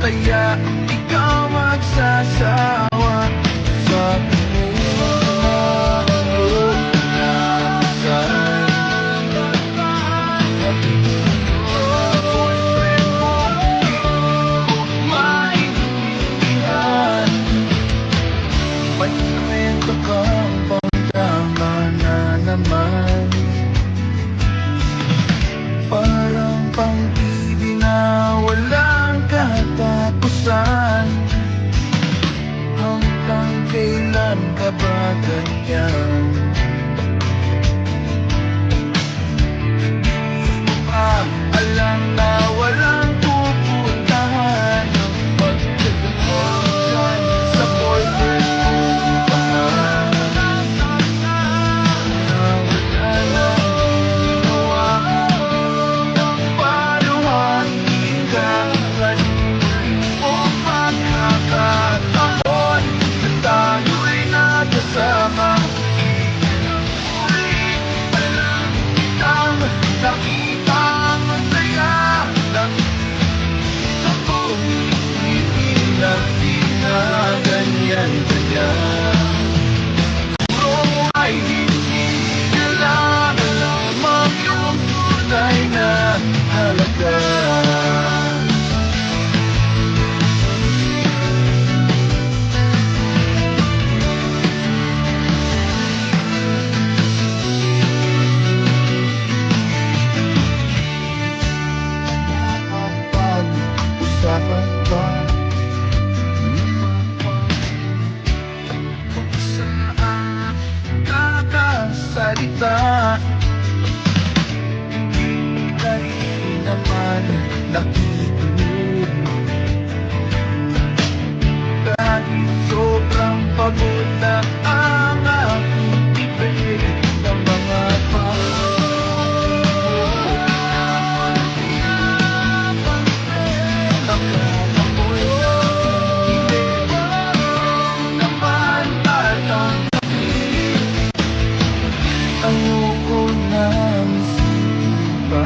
masaya, ikaw magsasawa sa may kwento kang pangdrama na naman, parang pang-ibig na walang katapusan. Hanggang kailan ka ba ganyan? Alam na walang pupuntahan ang pagkakalimutan sa boyfriend kong pangalan na wala nang ginawa ng paluhain ka. Muli mo pagkakataon na tayo'y nagkasama. Ulit pa lang kitang nakitang masaya. Nakita ko ngiti na di na ganyan-ganyan. Siguro ay hindi nila lamang yung tunay na halaga. Pag-usapan pa kung saan kakasalita, hindi ka rin naman nakikinig. Kahit sobrang pagod na ang aking bibig ng mga akala ko'y nakikinig naman atang ayoko nang isipin pa.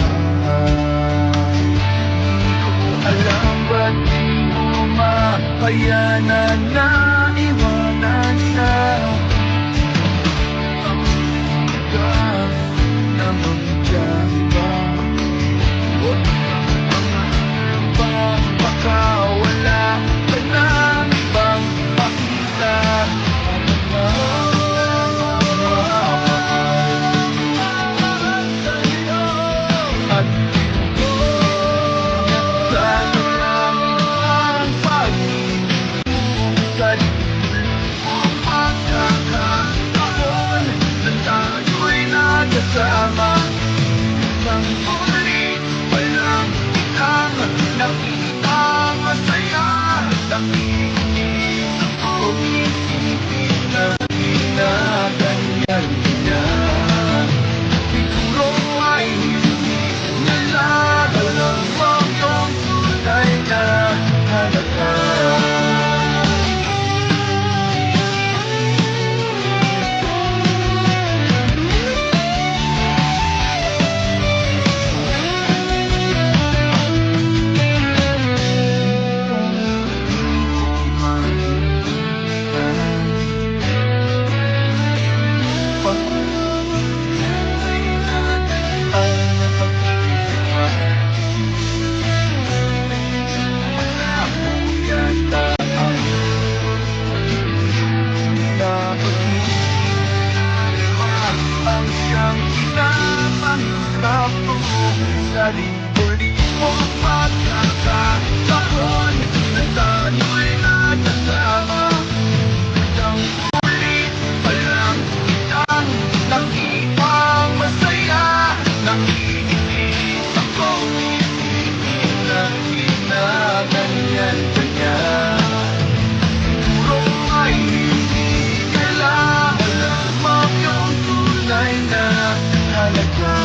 Di ko alam ba't di mo makayanan na iwanan siya. Ang tigas naman dyan ba? Baka wala ka nang ibang makita. At sana lang ang pag-ibig sa liblib mong pagkakataon na tayo'y nagkasama. Nang ulit pa lang kitang nakitang masaya. Nakikinig ako, isipin na di na ganyan-ganyan. Siguro ay hindi nalalaman yung tunay na halaga. Ang siyang pinapangilap ko sa lipulit mong pagkakataon na tayo'y nagkasama. Nang ulit pa lang kitang nakitang masaya. Nakikinig ako, isipin na di na ganyan-ganyan. Siguro ay hindi kailangan lamang yung tunay na halaga.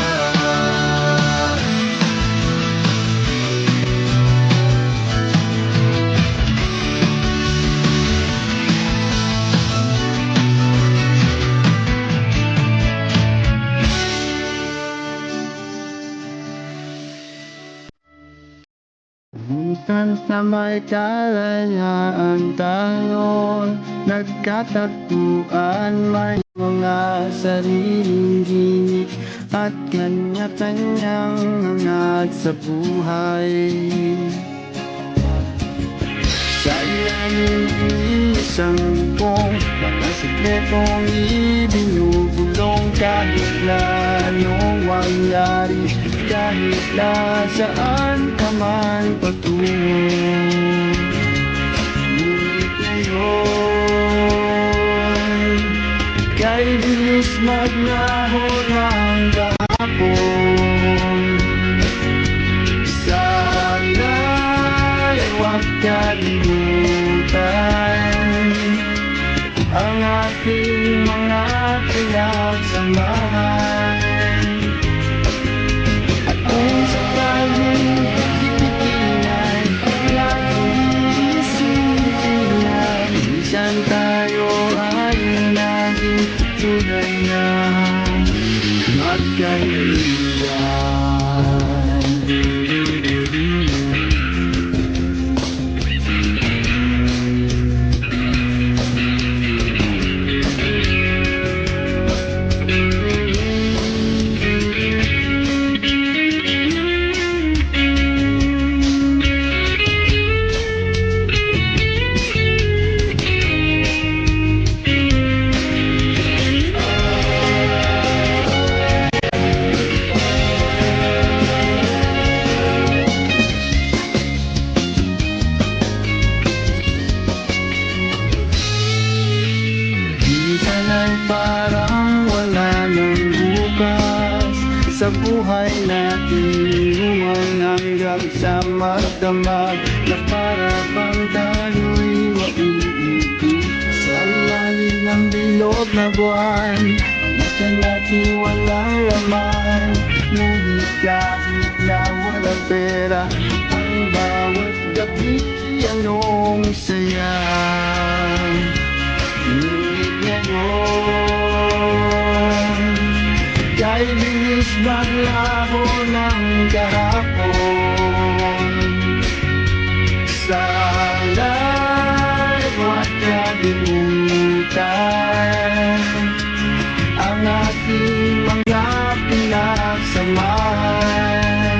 na may kalayaan tayo nagkatagpuan, may mga sariling gimmick at kanya-kanyang hangad sa buhay. Sa ilalim isang bukong mga sikretong ibinubulong, kahit na anong mangyari, kahit na saan ka man patungo. Ngunit ngayon, kay bilis maglaho ng kahapon. Sana'y huwag kalimutan ang ating mga pinagsamahan. At kung sakaling titignan, laging isipin na minsan tayo ay naging tunay na magkaibigan. Parang wala nang bukas sa buhay natin, hanggang sa magdamag na para bang tayo'y mauulit sa lalim ng bilog na buwan. Minsan natin walang laman, ngunit kahit na walang pera, ang bawat gabi anong saya. Kay bilis maglaho ng kahapon. Sana'y huwag kalimutan ang ating mga pinagsamahan.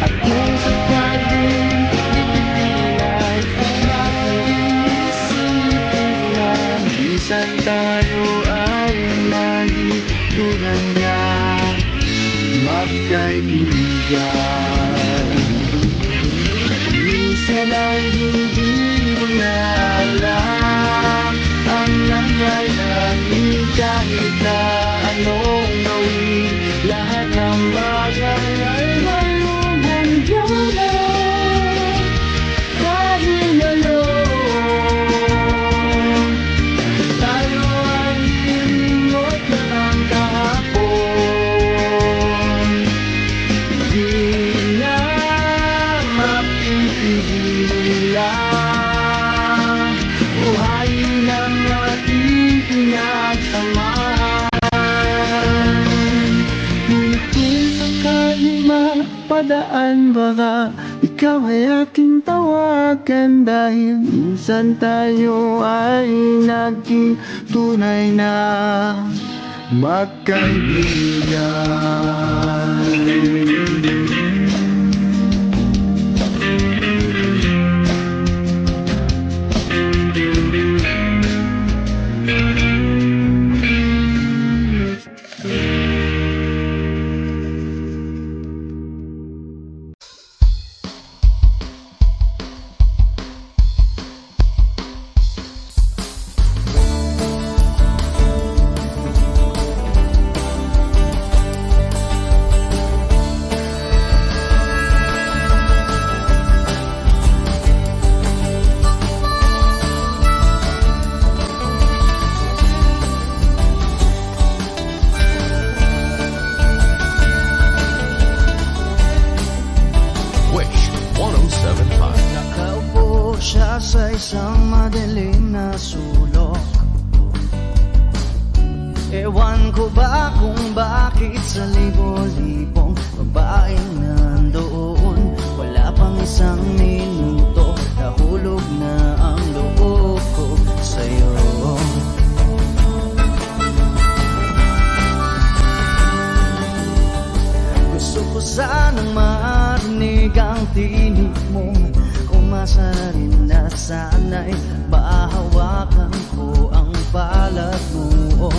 At kung sakaling titignan, laging isipin na minsan tayo ay naging tunay na magkaibigan. Minsan ay hindi mo na alam ang nangyayari, kahit na anong gawin, lahat ng bagay ay mayroong hangganan. Dahil ngayon, tayo ay hiningot na ng kahapon. Di na mapipigilan buhayin ang ating pinagsamahan. Ngunit kung sakaling mapadaan, baka ikaw ay aking tawagan, dahil minsan tayo ay naging tunay na magkaibigan. umasa na rin na sana'y mahawakan ko ang palad mo.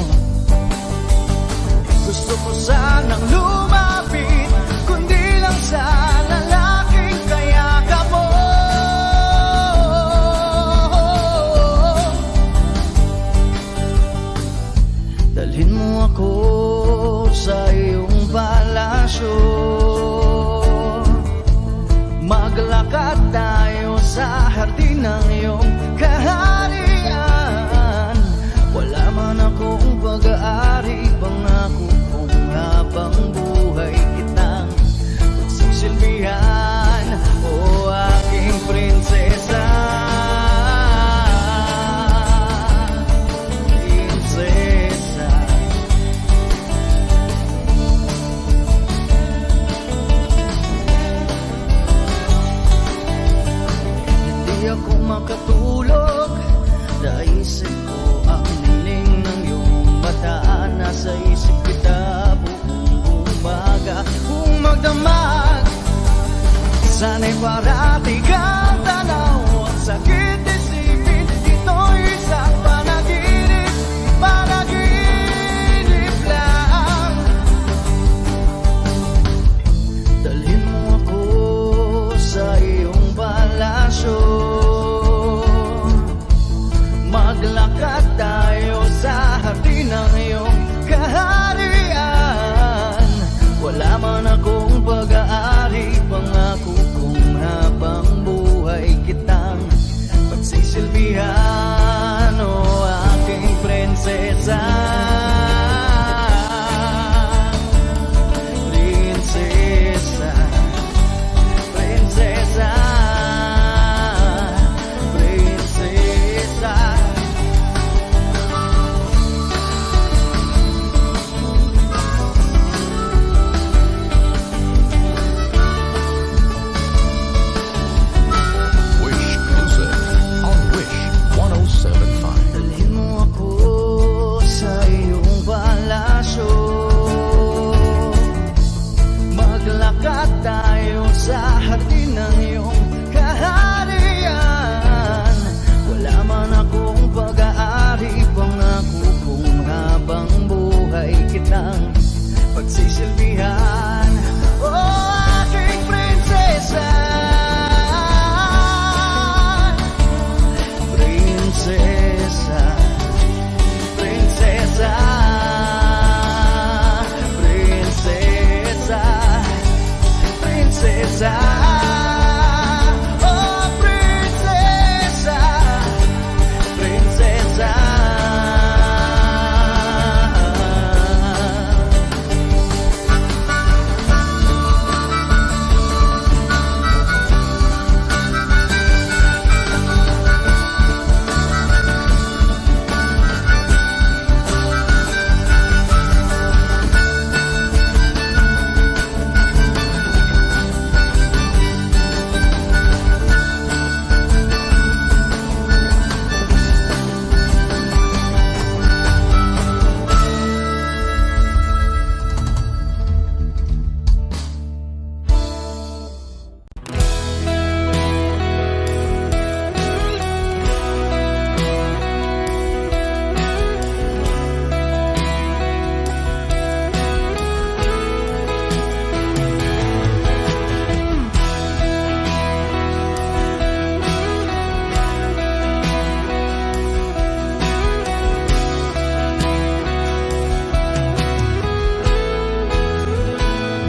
Gusto ko sanang lumapit, kundi lang sa lalaking kayakap mo. Dalhin mo ako sa iyong palasyo, maglakad tayo sa hardin ng iyong kaharian. Wala man akong pag-aari, pangako kong habang buhay kitang pagsisilbihan, o aking prinsesa. Prinsesa, hindi ako makatulog, naisip ko ang nining ng iyong mata. Nasa isip kita buong umaga, kung magdamag sana'y parati kang tanaw. Ang sakit isipin, ito'y isang panaginip, panaginip lang. Dalhin mo ako sa iyong palasyo, maglakad tayo sa hardin ng iyong kaharian. Wala man akong pag-aari, pangako kong habang buhay kitang pagsisilbihan, o aking prinsesa. Prinsesa, prinsesa, prinsesa. Wish Music on Wish 107.5. Dalhin mo ako sa iyong palasyo, maglakad tayo sa hardin ng iyong kaharian. Wala man akong pag-aari, pangako kong habang buhay kitang pagsisilbihan, o aking prinsesa. Prinsesa, prinsesa, prinsesa, prinsesa, oh prinsesa, prinsesa.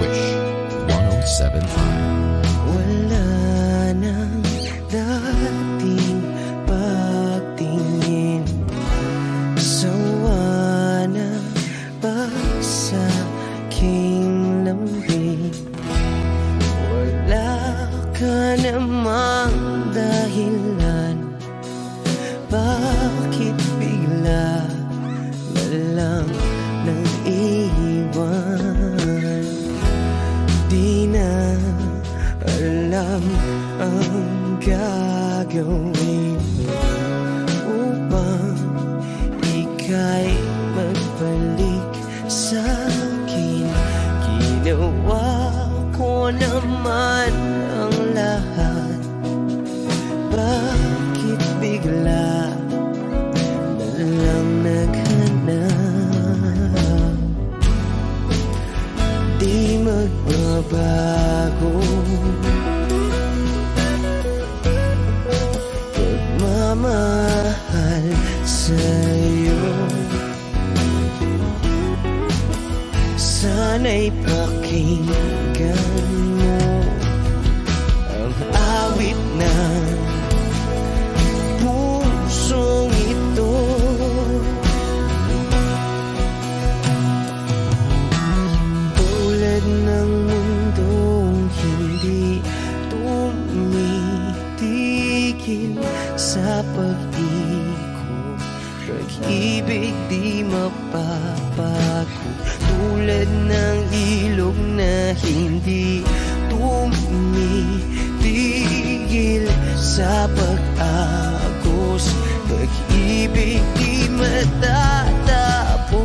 Wish 107.5. Wala nang dating pagtingin, sawa na ba sa aking lambing? Wala ka namang dahilan, bakit bigla na lang nang iwan? Di na alam ang gagawin upang ika'y magbalik sa'kin. Ginawa ko naman ang lahat magbabago. Pagmamahal sa'yo, sana'y pakinggan mo ang awit ng pusong ito. Tulad ng mundong hindi tumitigil sa pag-ikot, pag-ibig di mapapago. Tulad ng ilog na hindi tumitigil sa pag-agos, pag-ibig di matatapos.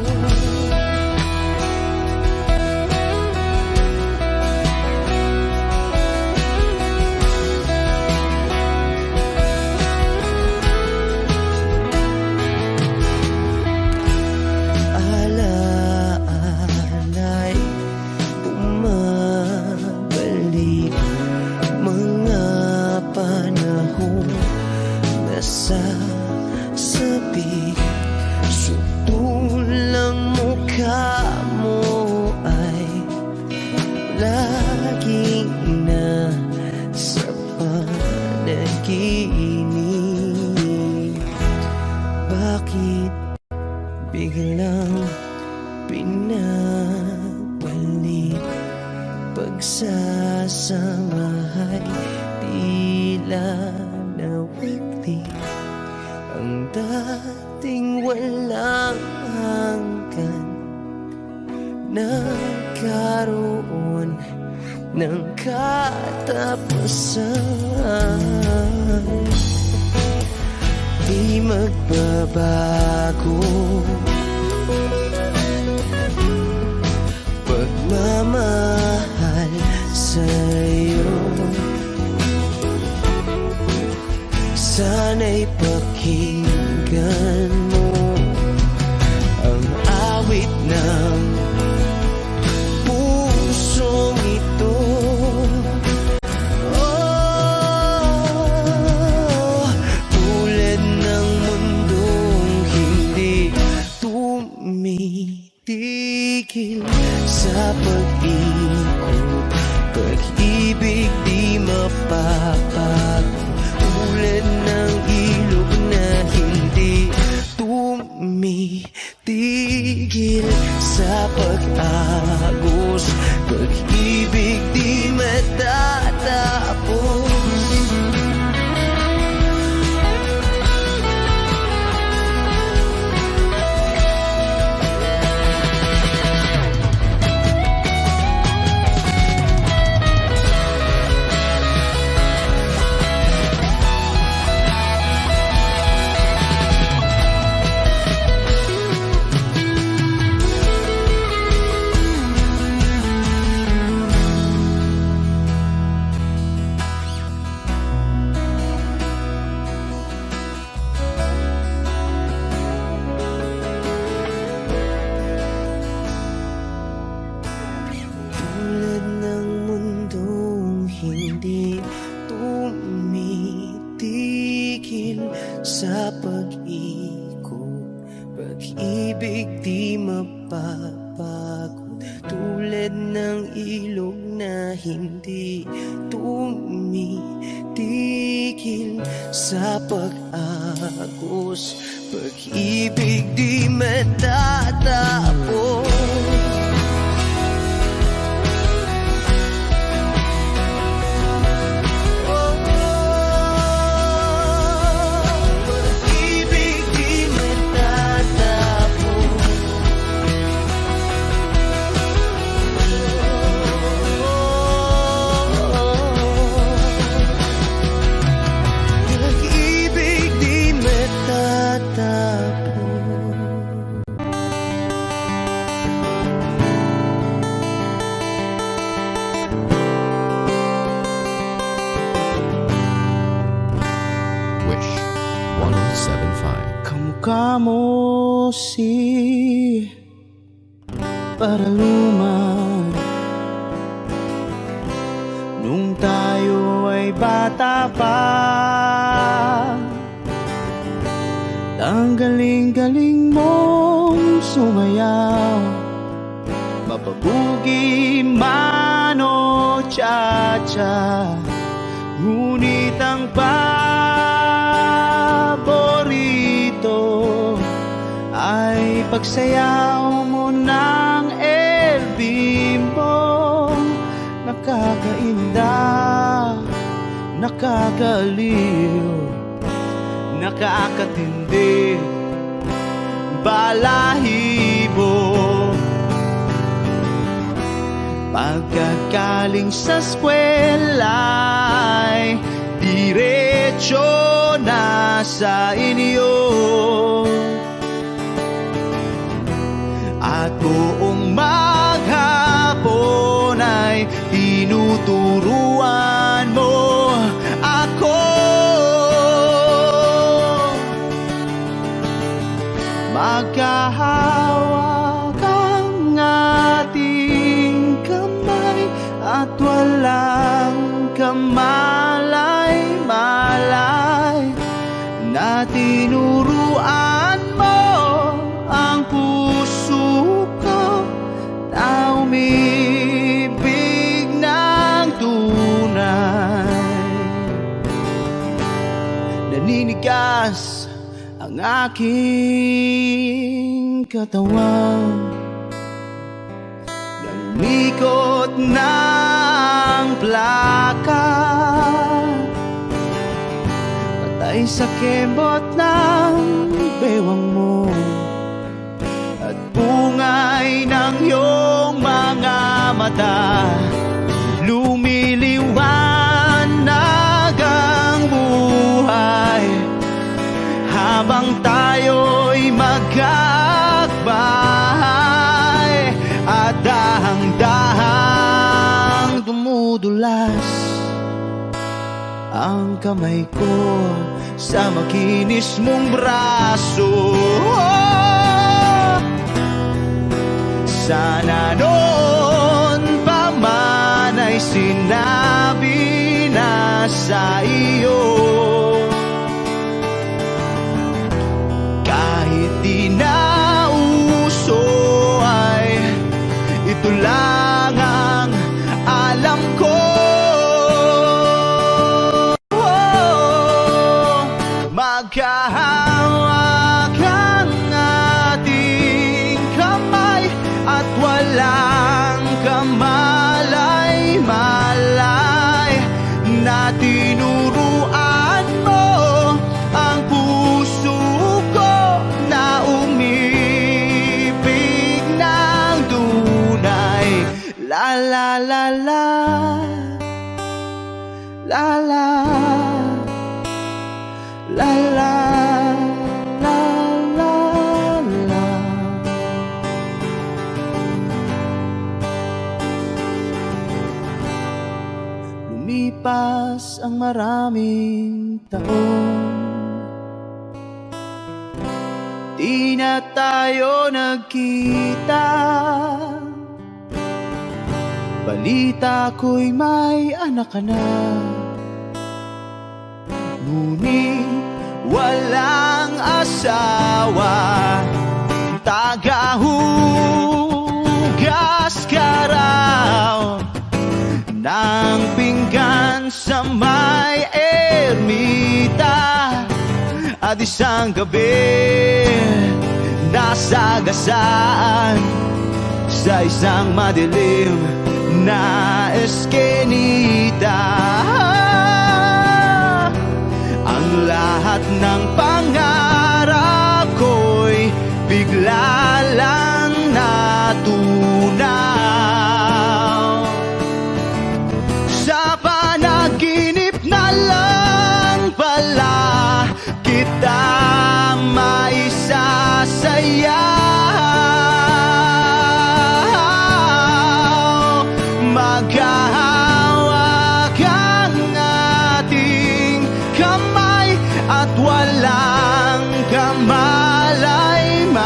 Sasabi, sutulang mukha mo ay laging nasa panaginip. Bakit biglang pinabalik? Pagsasamahay tila nawagli, ang dating walang hanggan nagkaroon ng katapusan. Di magbabago pagmamahal sa'yo, sana'y pakinggan mo ang awit ng pusong ito. Oh, tulad ng mundong hindi tumitigil sa pag-ikot, pag-ibig di mapapago. Tulad ng ilog na hindi tumitigil sa pag-agos, pag-ibig di matatapos. Hindi tumitigil sa pag-ikot, pag-ibig di mapapagod. Tulad ng ilog na hindi tumitigil sa pag-agos, pag-ibig di matatapos. Wish 1075. Kamukha mo si Paraluma, bata pa. Ang galing-galing mong sumayaw, mapabugi man o cha-cha. Ngunit ang paborito ay pagsayaw mo ng El Bimbo. Nakakainda, nakakaliw, nakakatindi, balahibo. Pagkagaling sa eskwela'y diretso na sa inyo, at buong maghapon ay tinuturuan mo ako. Magkahawak ang ating kamay at walang kamalay-malay, na tinuruan mo ang puso ko na umibig ng tunay. Naninigas ang aking katawan, nangikot ng plaka, patay sa kembot ng bewang mo at bungay ng iyong mga mata. Lumiliwanag ang buhay habang tayo'y magkakbahay, at dahang-dahang dumudulas ang kamay ko sa makinis mong braso. Sana noon pa man ay sinabi na sa iyo, kahit di na uso ay ito lang ang alam ko. Magkahawak ang ating kamay at walang kamalay-malay, na tinuruan mo ang puso ko na umibig ng tunay. La la la la, la la, la la, la la, la. Lumipas ang maraming taon, di na tayo nagkita. Balita ko'y may anak ka na, ngunit walang asawa. Tagahugas ka raw ng pinggan sa may ermita, at isang gabi nasagasaan sa isang madilim na eskenita. Ang lahat ng pangarap ko'y bigla lang natunaw. Sa panaginip na lang pala kita maisasayaw. Maghahawak ang ating kamay at walang kamalay-malay,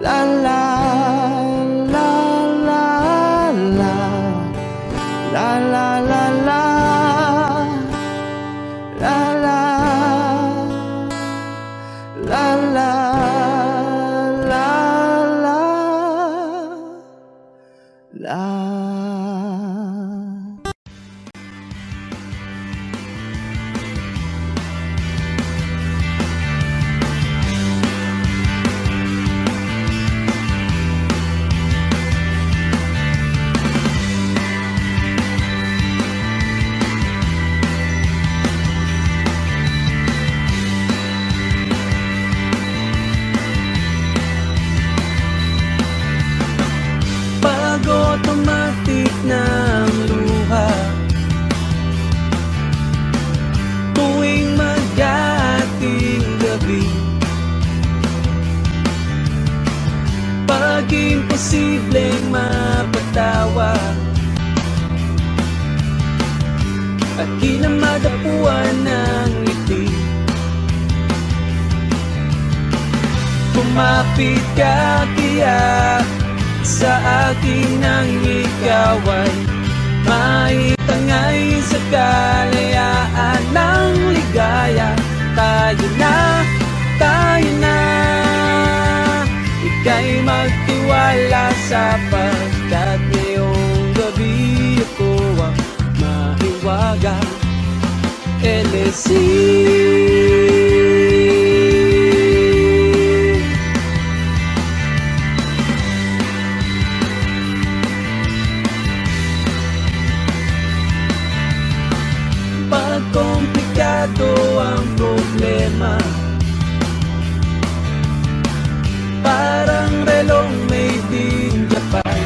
La la la la la la la la la la la la la la la. Automatic ng luha tuwing mag-ating gabi. Pag imposibleng mapatawa at di na madapuan ng ngiti, kumapit ka tiyak sa akin nang ikaw ay maitangay sa kalayaan ng ligaya. Tayo na, ika'y magtiwala sapagkat ngayong gabi ako ang mahiwaga. LSC komplikado ang problema, parang relong made in Japan,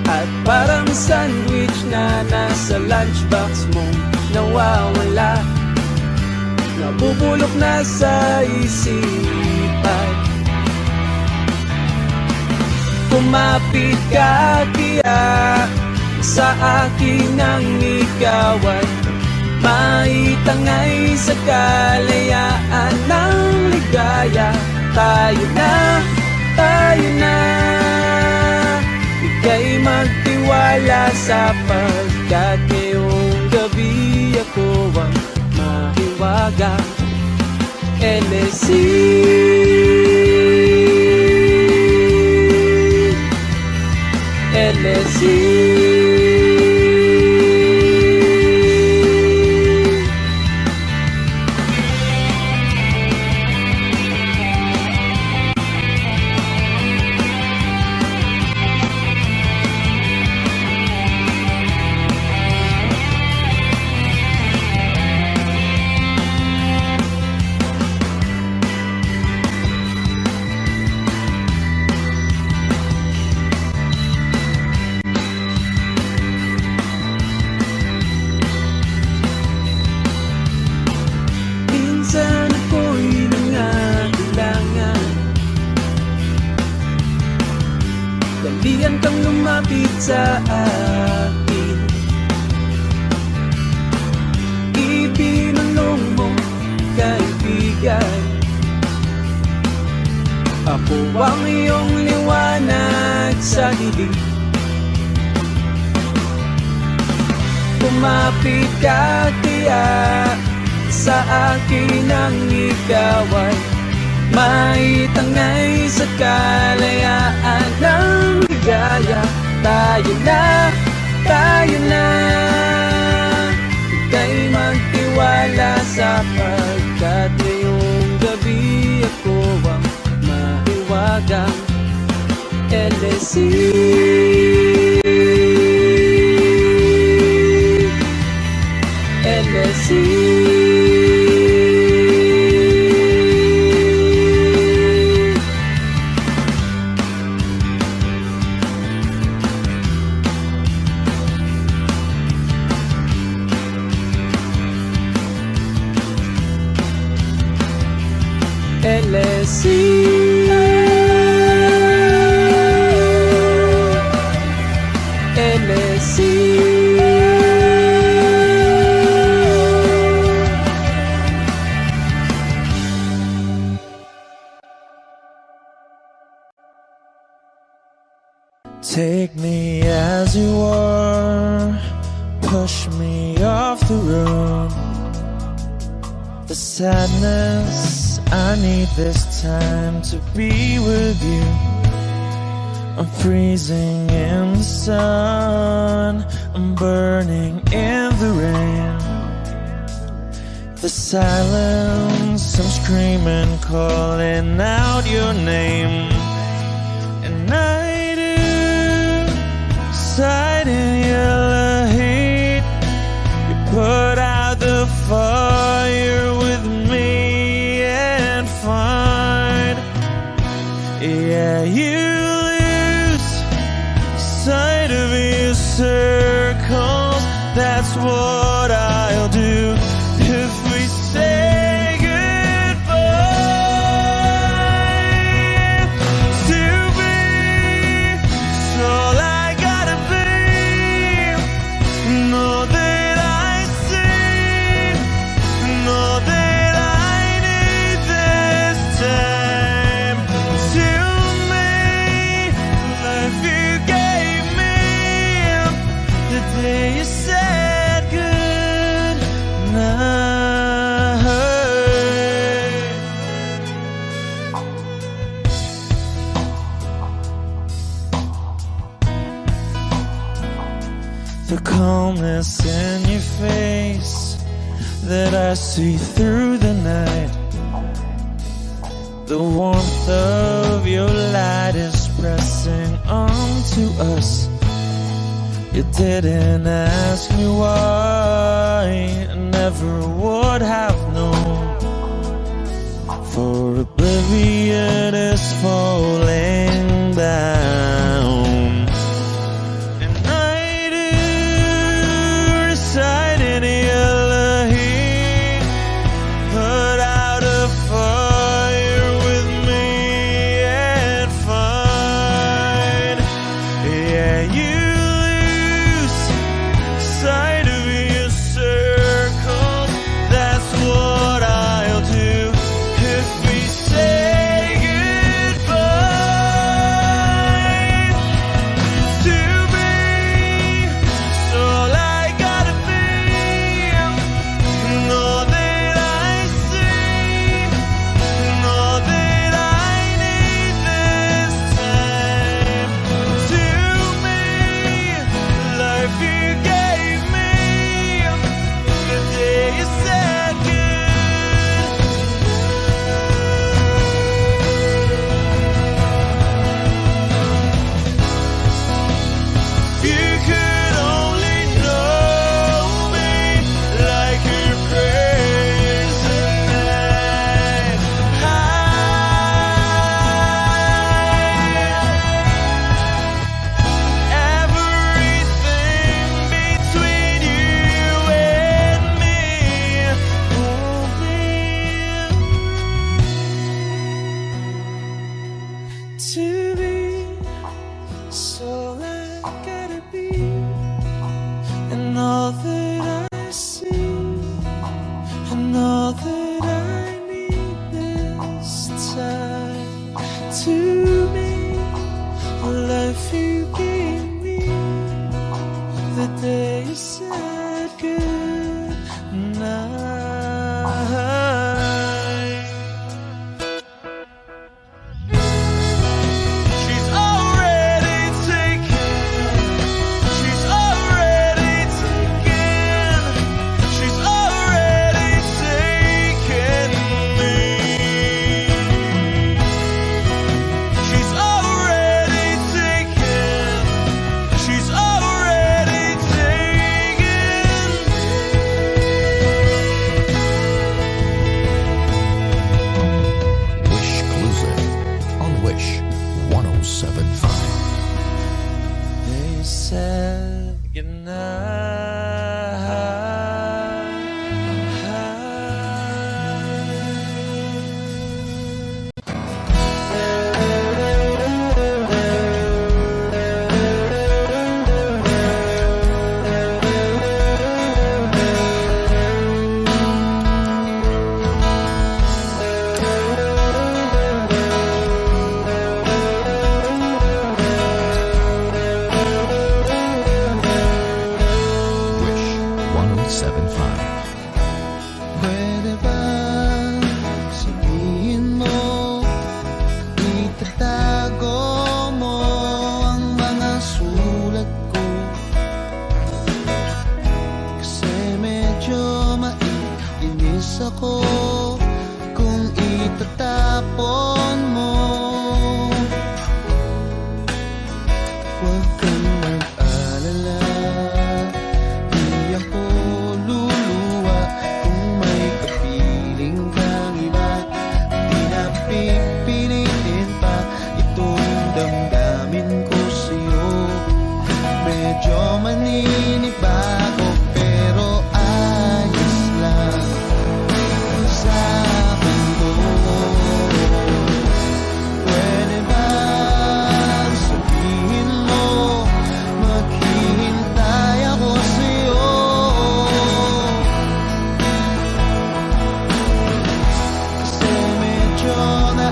at parang sandwich na nasa lunchbox mo nawawala, nabubulok na sa isipan. Kumapit ka tiyak sa akin nang ikaw ay maitangay sa kalayaan ng ligaya. Tayo na, ika'y magtiwala sapagkat ngayong gabi ako ang mahiwaga. LSC LSC minsan ako'y nangangailangan, dalian kang lumapit sa akin, ibinulong mo kaibigan. Ako ang iyong liwanag sa dilim. Kumapit ka tiyak sa akin nang ikaw ay maitangay sa kalayaan ng ligaya. Tayo na, ika'y magtiwala sapagkat ngayong gabi ako ang mahiwaga. LSC LSC Take me as you are, push me off the road. The sadness, I need this time to be with you. I'm freezing in the sun, I'm burning in the rain. The silence, I'm screaming, calling out your name. And I do, sight in yellow heat. You put out the fire with me and find, yeah, you lose sight of your circles. That's what I'll do if we say goodbye. To be, it's all I gotta be. Know that I see, know that I need this time. To me, life you gave me the day you said good night. The calmness in your face that I see through the night. The warmth of your light is pressing onto us. You didn't ask me why, I never would have known. For oblivion is falling down. And I do reside in yellow heat. Put out a fire with me and find, yeah, you lose sight of your circles. That's what I'll do if we say goodbye. To me, it's all I gotta be. Know that I see, know that I need this time. To me, life you gave me the day you said good. You could only know me like your prayers at night. Everything between you and me won't be to be. So I gotta be, and all that I see, and all that I need this time. To me, life you gave me the day you said good night. She's already taken. She's already taken. She's already taken me.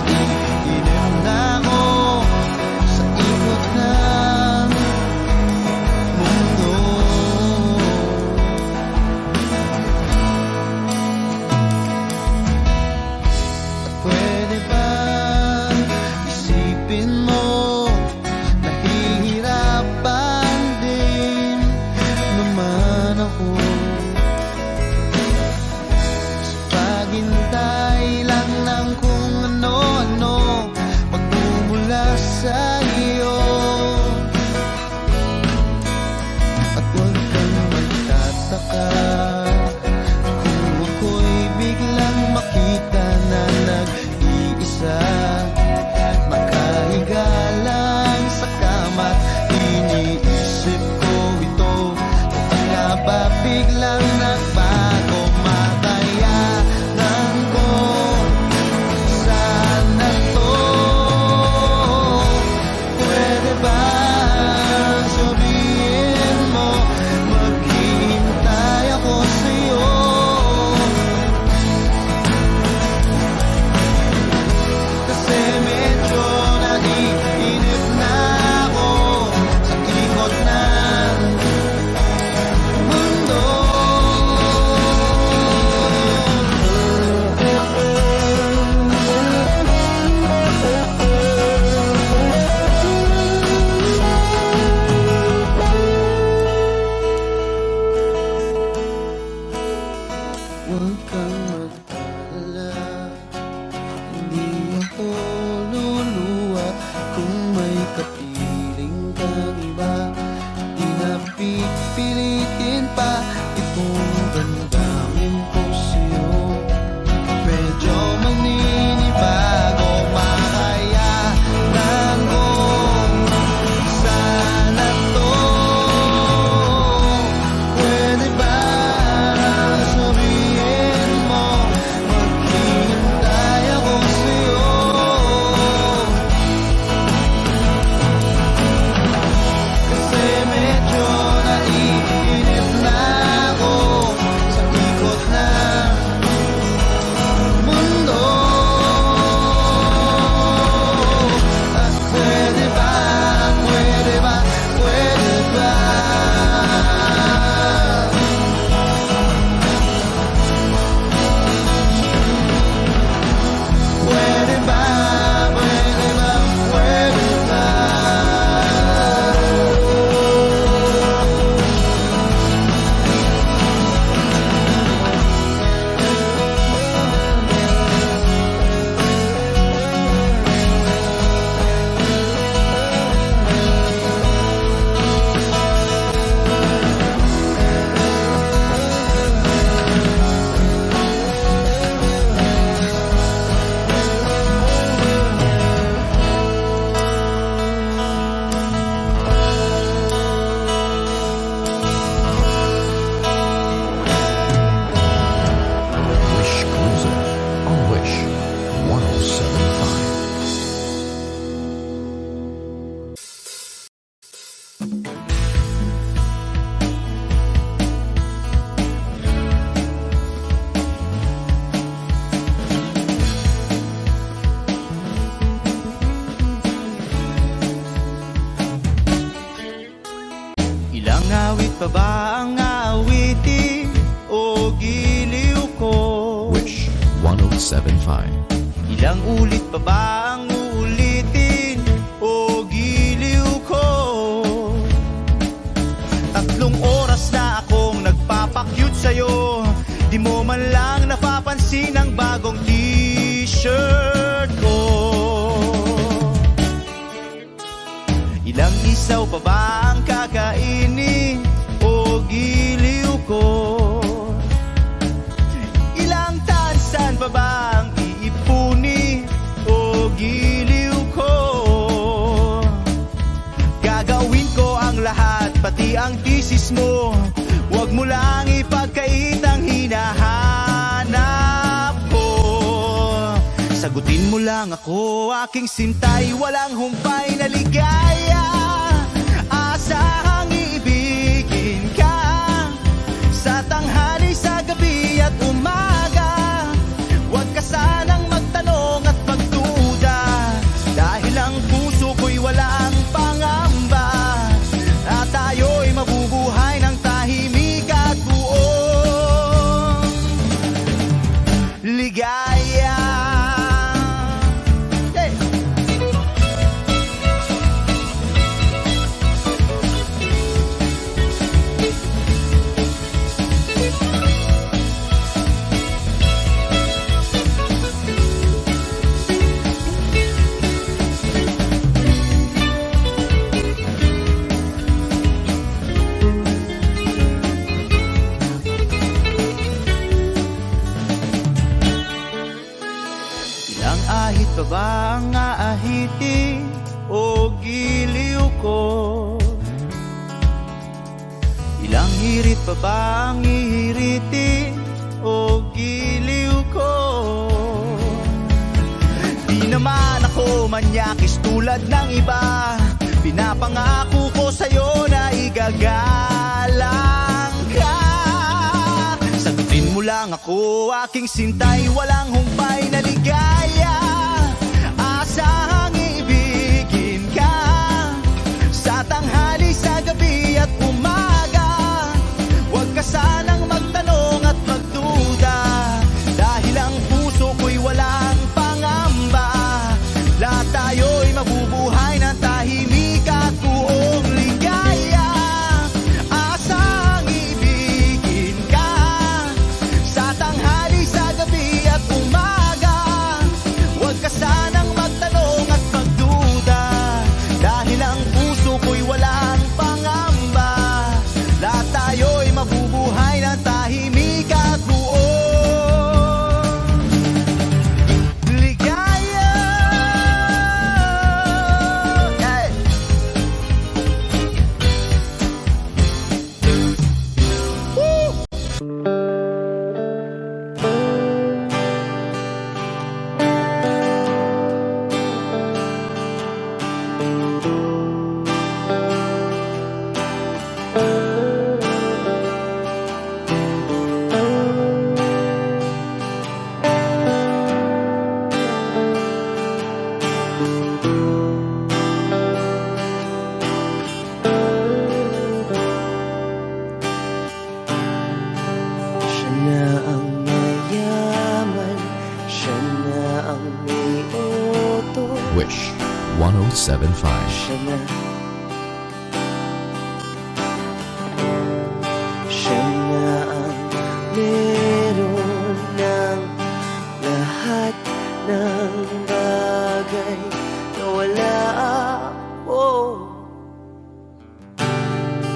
naiinip na ako sa ikot ng mundo. At pwede ba isipin mo, nahihirapan din naman ako sa paghintay lang ng kung ano-ano magmumula sa iyo. At huwag kang magtataka kung ako'y biglang makita na nag-iisa, makahiga lang sa kama. Iniisip ko ito, kung nga ba biglang nagbago, makayanan ko sana to. Pwede ba sabihin mo, maghihintay ako sa'yo? Kasi medyo naiinip na ako sa ikot ng mundo. Huwag kang mag-alala, hindi ako luluwa kung may kapiling kang iba. Di na pipilitin pa itong damdamin ko sa'yo. Medyo maninibago, makayanan ko sana to. Pwede ba sabihin mo, maghihintay ako sa'yo? Kasi medyo naiinip na ako sa ikot ng mundo. At pwede ba, pwede ba, pwede ba? Pwede ba, pwede ba, pwede ba? Wish Cruiser on Wish 1075. Ilang awit pa ba ang aawitin o giliw ko? Wish 1075. Ilang ulit pa ba ang uulitin o giliw ko? 3 oras na akong nagpapakyut sa'yo, di mo man lang napapansin ang bagong t-shirt ko. Ilang isaw pa ba ang kakainin o giliw ko? Ilang tansan pa ba ang iipuni o giliw ko? Gagawin ko ang lahat, pati ang thesis mo. Huwag mo lang ipagkait ang hinahanap ko. Sagutin mo lang ako, aking sintay, walang humpay na ligaya. Asahang iibigin ka sa tanghali, sa gabi at umaga. Huwag ka sanang magtanong at magduda. Ilang ahit pa ba ang aahitin o giliw ko? Ilang hirit pa ba ang ihiritin o giliw ko? Di naman ako manyakis tulad ng iba. Pinapangako ko sa'yo na igagalang ka. Sagutin mo lang ako, aking sintay, walang humpay na ligaya. Asahang ibigin ka sa tanghali, sa gabi at umaga. Huwag ka sanang magtanong at magduda, dahil ang puso ko'y walang pangamba. Lahat tayo'y mabubuhay ng tahimik at buong ligaya. Asang ibigin ka sa tanghali, sa gabi at umaga. Huwag ka sanang magtanong at magduda, dahil ang puso ko'y walang pangamba. Lahat tayo'y mabubuhay ng tahimik at buong ligaya. Hey! Siya na ang mayaman, siya na ang may utos. Wish 1075. Siya na, siya na ang meron ng lahat ng bagay na wala ako.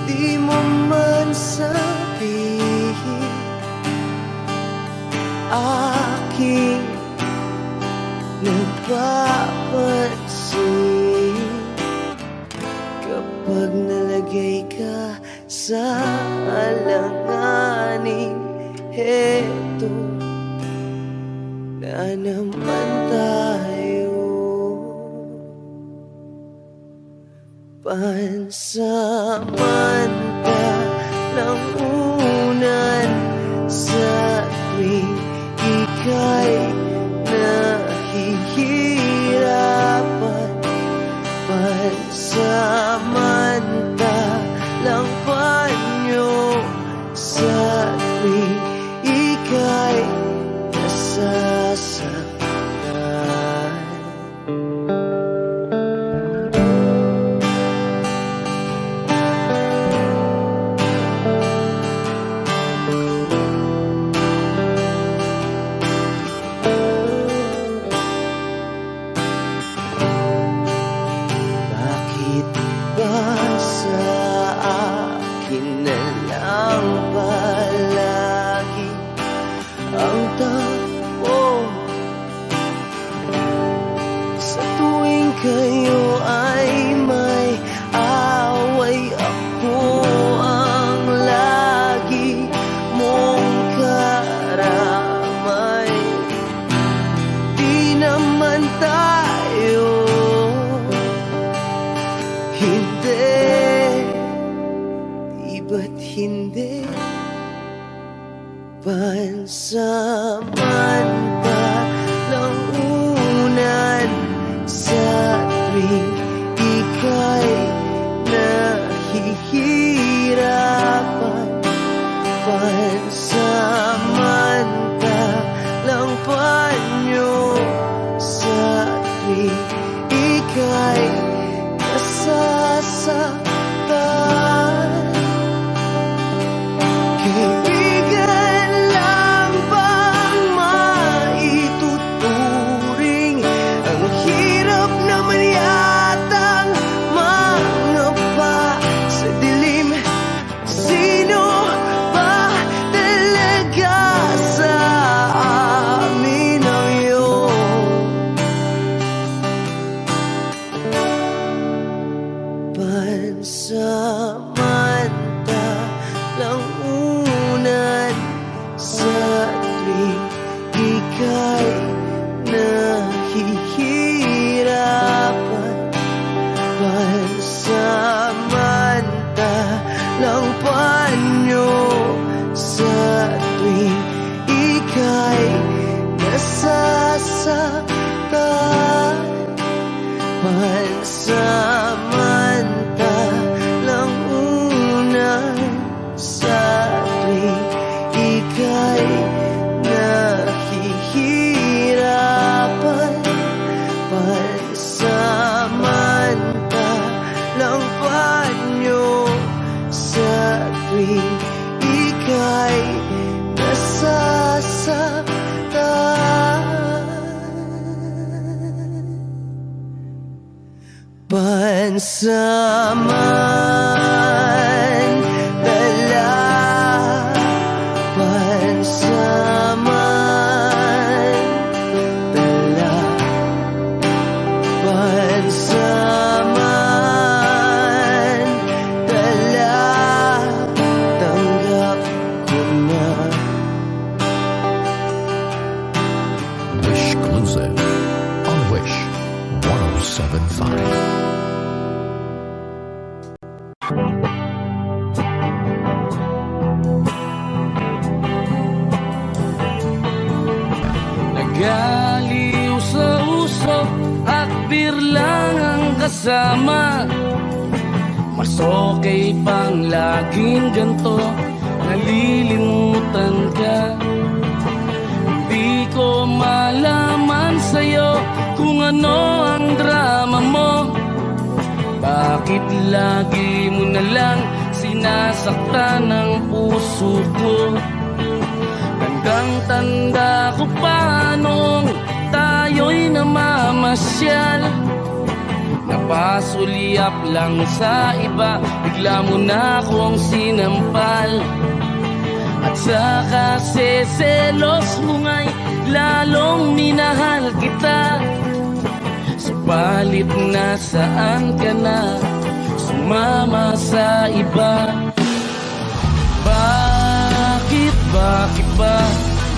Di mo man sabihin aking nagpapansin kapag nalagay ka sa alanganin. Heto na naman tayo, pansamantalang unan sa tuwing ika'y nahihirapan. Pansamantalang panyo sa tuwing ika'y nasasaktan. Bakit ba sa akin na lang palagi ang takbo? Sa tuwing kayo ay may away, ako ang lagi mong karamay. Di naman tayo, hindi, di ba't hindi? Pansamantalang unan sa tuwing ika'y nahihirapan. Pansamantalang panyo sa tuwing ika'y nasasaktan. Kaibigan lang bang nahihirapan pansamantalang panyo sa tuwing ika'y nasasaktan. Pansamantalang unan sa tuwing ika'y nahihirapan. Pansamantalang panyo sa tuwing ika'y nasasaktan. Pansamantala, pansamantala, pansamantala, tanggap ko na. Wishclusive on Wish 1075. Nagaliw sa usok at birlang ang kasama. Mas okay pang laging ganto, nalilimutan ka. Hindi ko malaman sa'yo kung ano ang drama mo. Bakit lagi mo na lang sinasaktan ang puso ko? Tandang-tanda ko pa nung tayo'y namamasyal. Napasulyap lang sa iba, bigla mo na akong sinampal. At sa kasi selos mo nga'y lalong minahal kita. Subalit nasaan ka na, sumama sa iba. Bakit ba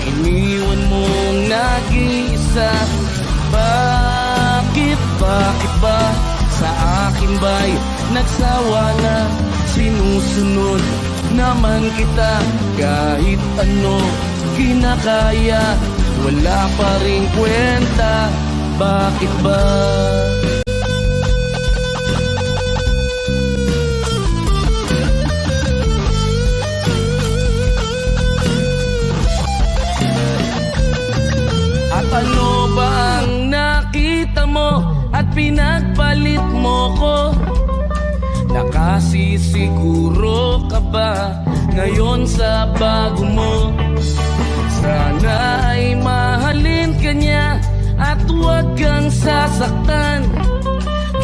iniwan mong nag-iisa? Bakit ba sa akin ba'y nagsawa na? Sinusunod naman kita kahit ano kinakaya, wala pa rin kwenta. Bakit ba? At ano ba ang nakita mo at pinagpalit mo ko? Nakasisiguro ka ba ngayon sa bago mo? Sana ay mahalin ka niya at huwag kang sasaktan.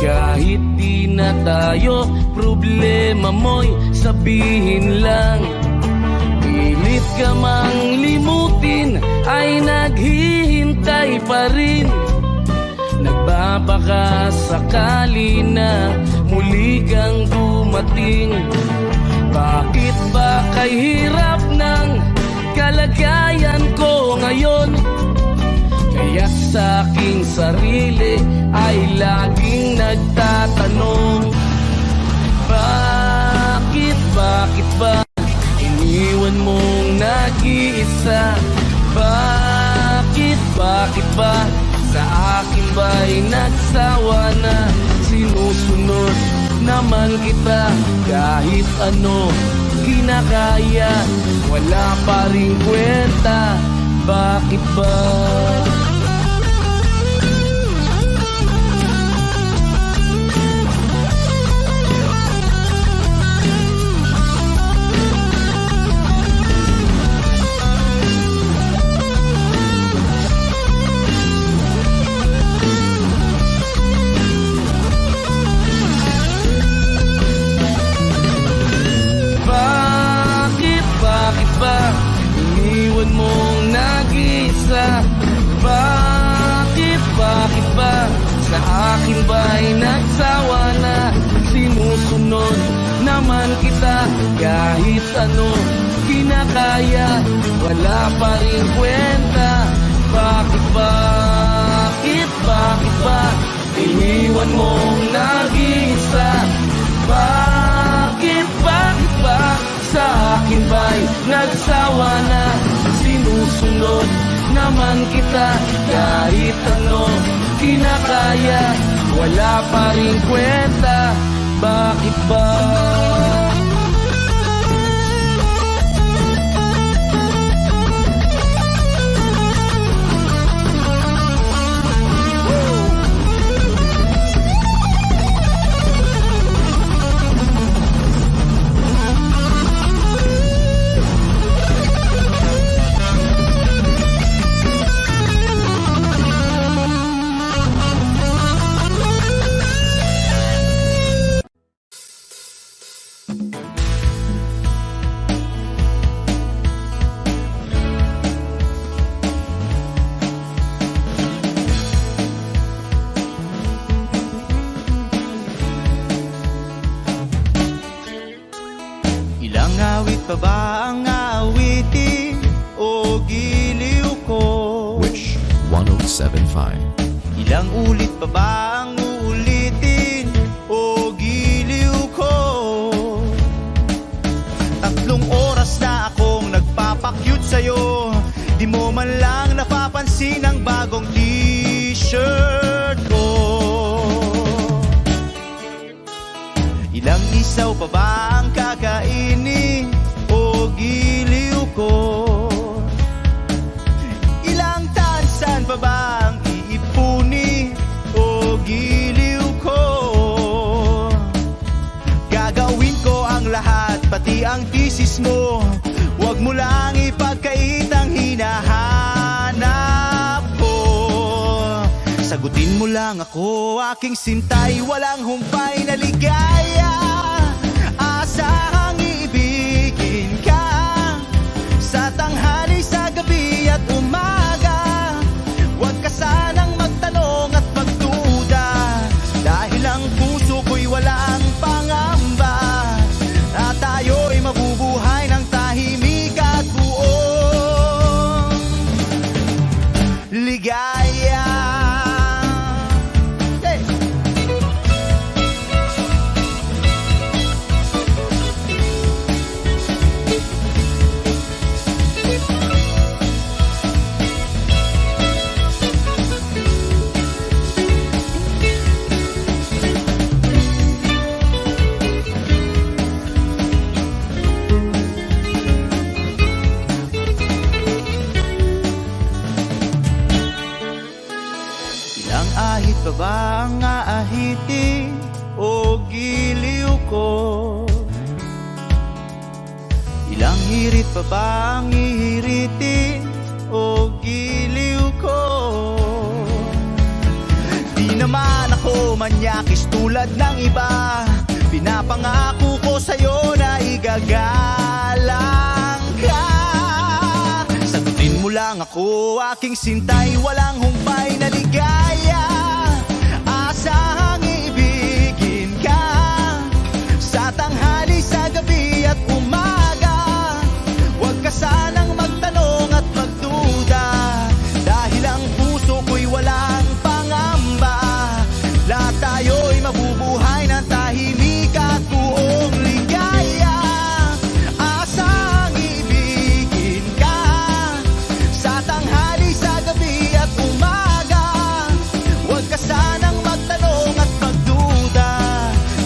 Kahit di na tayo, problema mo'y sabihin lang. Pilit ka mang limutin ay naghihintay pa rin. Nagbabaka sakali na muli kang dumating. Bakit ba kay hirap ng kalagayan ko ngayon? Kaya sa aking sarili ay laging nagtatanong, bakit ba iniwan mong nag-iisa? Bakit ba sa akin ba'y nagsawa na? Sinusunod naman kita kahit ano kinakaya, wala pa rin kwenta. Bakit ba? Bakit ba iniwan mong nag-iisa? Bakit ba sa akin ba'y nagsawa na? Sinusunod naman kita kahit ano kinakaya, wala pa rin kwenta. Bakit iwan mong nag-iisa. Bakit ba sa akin ba'y nagsawa na? Sinusunod naman kita kahit ano kinakaya, wala pa rin kwenta. Bakit ba? Ilang awit pa ba ang aawitin o giliw ko? Wish 1075. Ilang ulit pa ba ang uulitin o giliw ko? 3 oras na akong nagpapakyut sa'yo, di mo man lang napapansin ang bagong t-shirt ko. Ilang isaw pa ba ang kakainin o giliw ko? Ilang tansan pa ba ang iipuni o giliw ko? Gagawin ko ang lahat, pati ang thesis mo. Huwag mo lang ipagkait ang hinahanap ko. Sagutin mo lang ako, aking sintay, walang humpay na ligaya. Asahang iibigin ka sa tanghali, sa gabi at umaga. Huwag ka sanang magtanong at magduda, dahil ang puso ko'y walang pangamba. At tayo'y mabubuhay ng tahimik at buong ligaya. Ilang ahit pa ba ang aahitin o giliw ko? Ilang hirit pa ba ang ihiritin o giliw ko? Di naman ako manyakis tulad ng iba, pinapangako ko sa'yo na igagalang ka. Sagutin mo lang ako, aking sintay, walang humpay na ligaya. Asahang iibigin ka sa tanghali, sa gabi at umaga. Huwag ka sanang magtanong at magduda, dahil ang puso ko'y walang pangamba. Lahat tayo'y mabubuhay ng tahimik at buong ligaya. Asahang iibigin ka sa tanghali, sa gabi at umaga. Huwag ka sanang magtanong at magduda,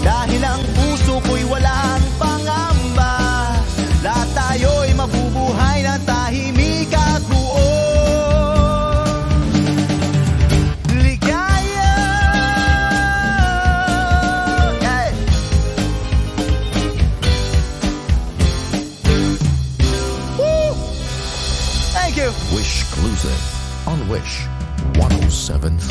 dahil ang puso ko'y walang pangamba. Lahat tayo'y mabubuhay ng tahimik at buong ligaya. Hey! Woo! Thank you. Wish exclusive on Wish 1075.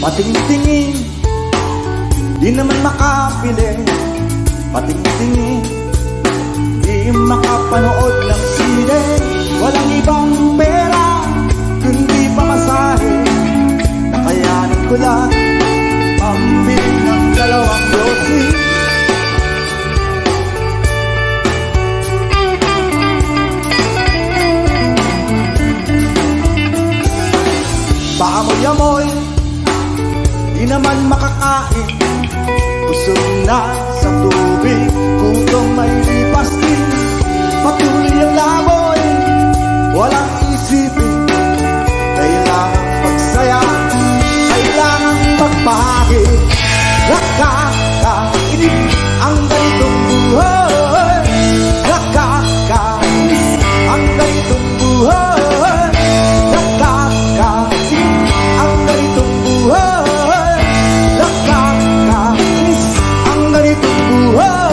Patingtingin, di naman makapili. Patingtingin, di makapanood ng sine. naman makakain. Busog na sa tubig, gutom may lipas din. Patuloy ang laboy, walang isipin. Kailangan magsaya, kailangan magpahagi. Nakakainis ang ganitong buhay. Nakakainis ang ganitong buhay. Nakakainis ang ganitong buhay. Nakakainis ang ganitong buhay.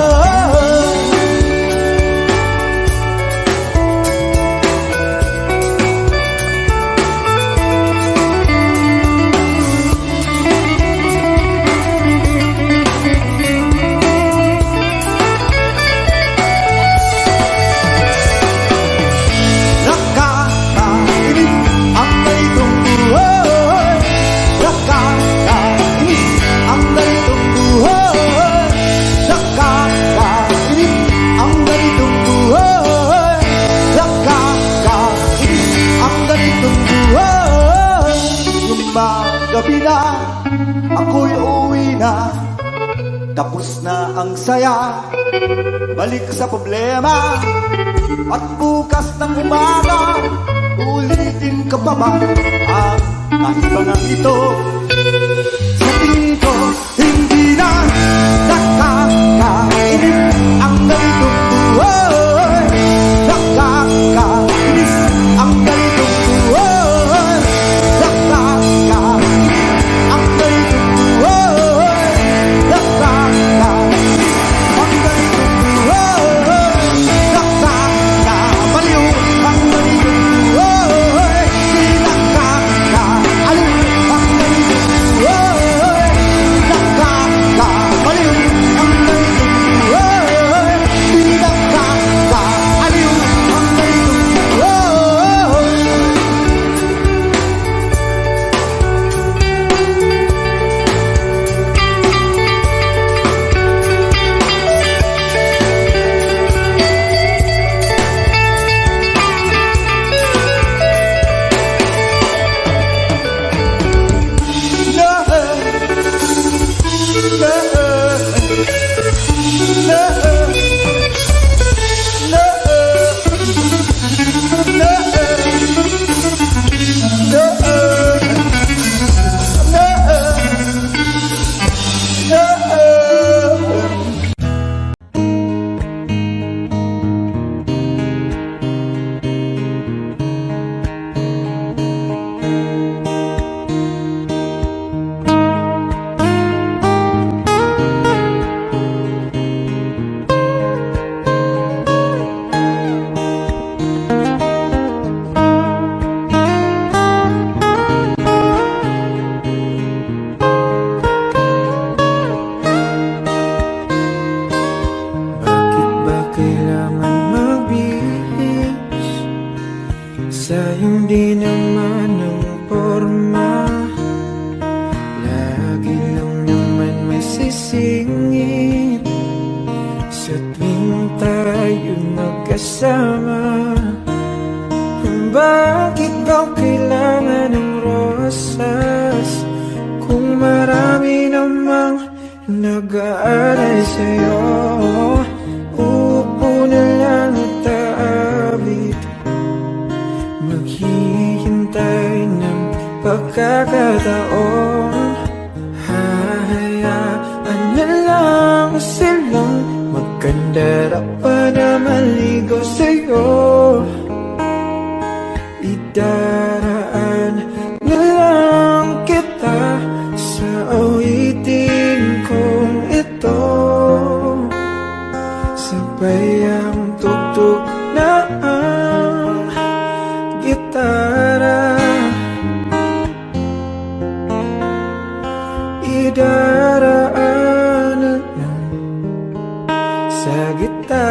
Gabi na, ako'y uwi na. Tapos na ang saya, balik sa problema. At bukas ng umaga, ulitin ka pa ba ang kaibangang ito? Sa tingin ko, hindi na nakakainis ang ganitong buhay. Nakakainis ang ganitong buhay. Nakakainis ang ganitong buhay. Nakakainis ang ganitong buhay. Nakakabaliw ang ganitong buhay. Nakakaaliw ang ganitong buhay. Nakakabaliw ang ganitong buhay. Nakakaaliw ang ganitong buhay. Bakit ba kailangan magbihis? Sayang di naman ang forma. Lagi lang naman may sisingit sa tuwing tayo magkasama. Bakit ba kailangan ng rosas kung marami namang nag-aaral sa'yo? Uupo na lang at aabit, maghihintay ng pagkakataon. Hahayaan na lang silang magkandara pa na maligaw sa'yo. Idaraan na lang kita sa awitin kong ito. Sabay ang tugtog na ang gitara. Idaraan na lang sa gitara.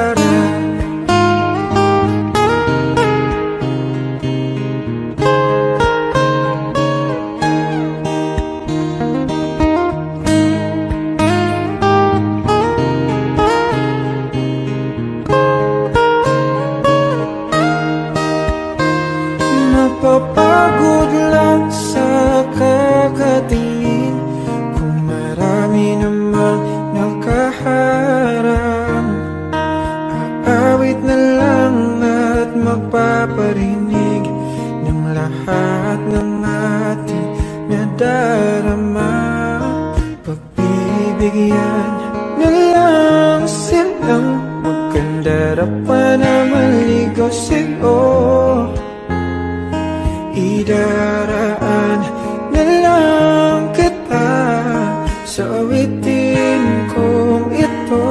magpaparinig ng lahat ng ating nadarama. Pagbibigyan na lang silang magkandara pa na maligaw sa'yo. Idaraan na lang kita sa awitin kong ito.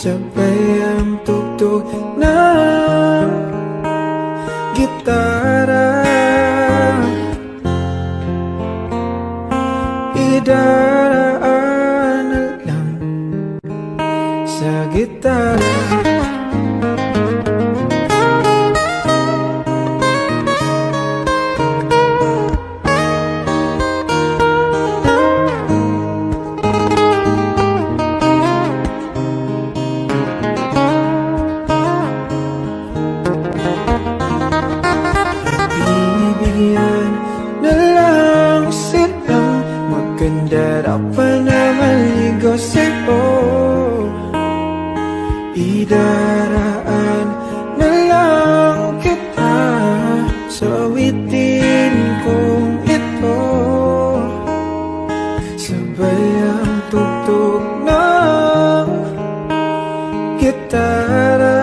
Sabay ang tugtog ng gitara. Idaraan na lang sa gitara. Bibigyan na lang silang magkandara pa na maligaw sa'yo. Idaraan na lang kita sa awitin kong ito. Sabay ang tugtog ng gitara.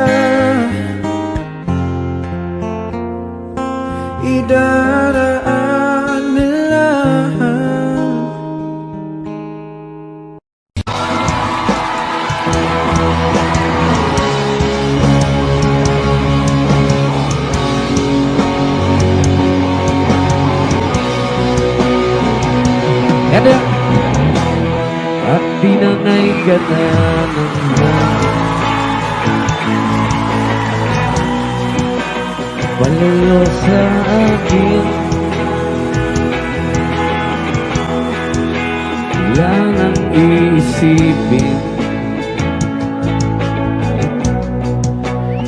Idaraan na lang. Yan yan. At tinangay ka na naman. Malayo sa akin, wala nang iisipin.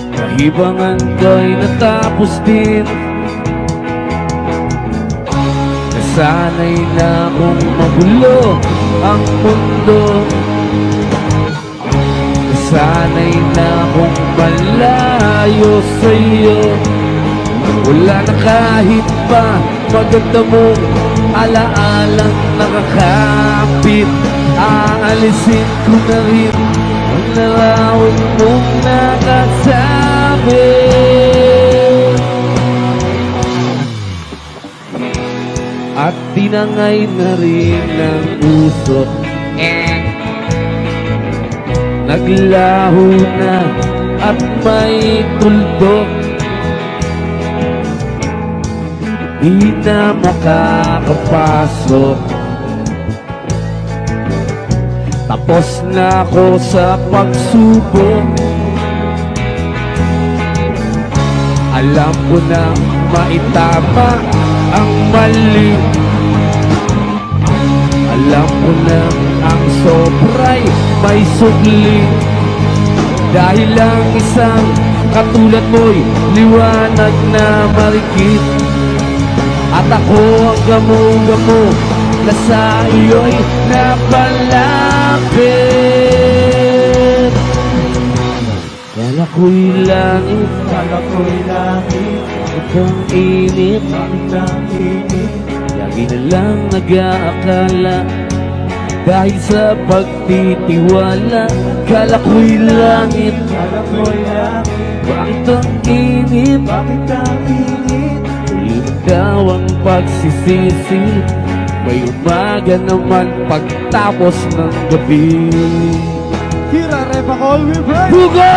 Kahibangan ko'y natapos din. Nasanay na akong magulo ang mundo. Nasanay na akong malayo sa'yo. Wala na kahit pa maganda mong alaalang nakakapit. Aalisin ko na rin ang larawan mong nakasabi. At tinangay na rin ng puso. Naglaho na at may tuldok. Di na makakapasok. Tapos na ako sa pagsubok. Alam ko na maitama ang mali. Alam ko na ang sobra'y may sugli. Dahil lang isang katulad mo'y liwanag na marikit. At ako ang gamo-gamo na sa iyo'y napalapit. Kala ko'y langit, itong init, lagi na lang nag-aakala. Dahil sa pagtitiwala, kala ko'y langit, bakit ang init? Ikaw ang pagsisisi, may umaga naman pagtapos ng gabi. Hira Repa Call with Brian. Hugo!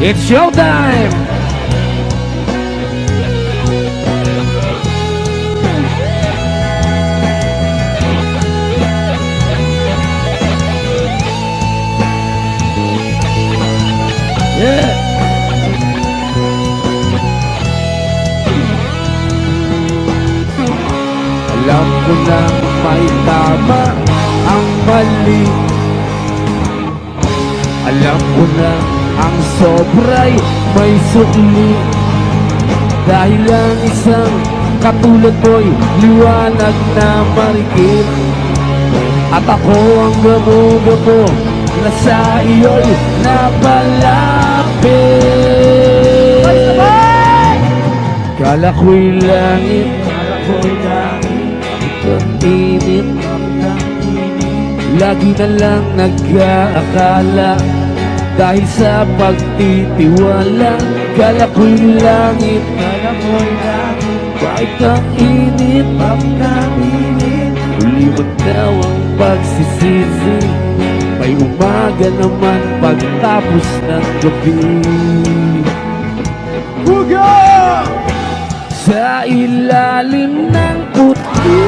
It's showtime! Yeah! Alam ko na may tama ang mali. Alam ko na ang sobra'y may sukli. Dahil ang isang katulad mo'y liwanag na marikit. At ako ang gamo-gamo na sa iyo'y napalapit. Kala ko'y langit, ang init, lagi na lang nag-aakala dahil sa pagtitiwala. Kala ko'y langit, bakit ang init, huli mo daw ang pagsisisi. May umaga naman pagtapos ng gabi. Huga! Sa ilalim ng puti,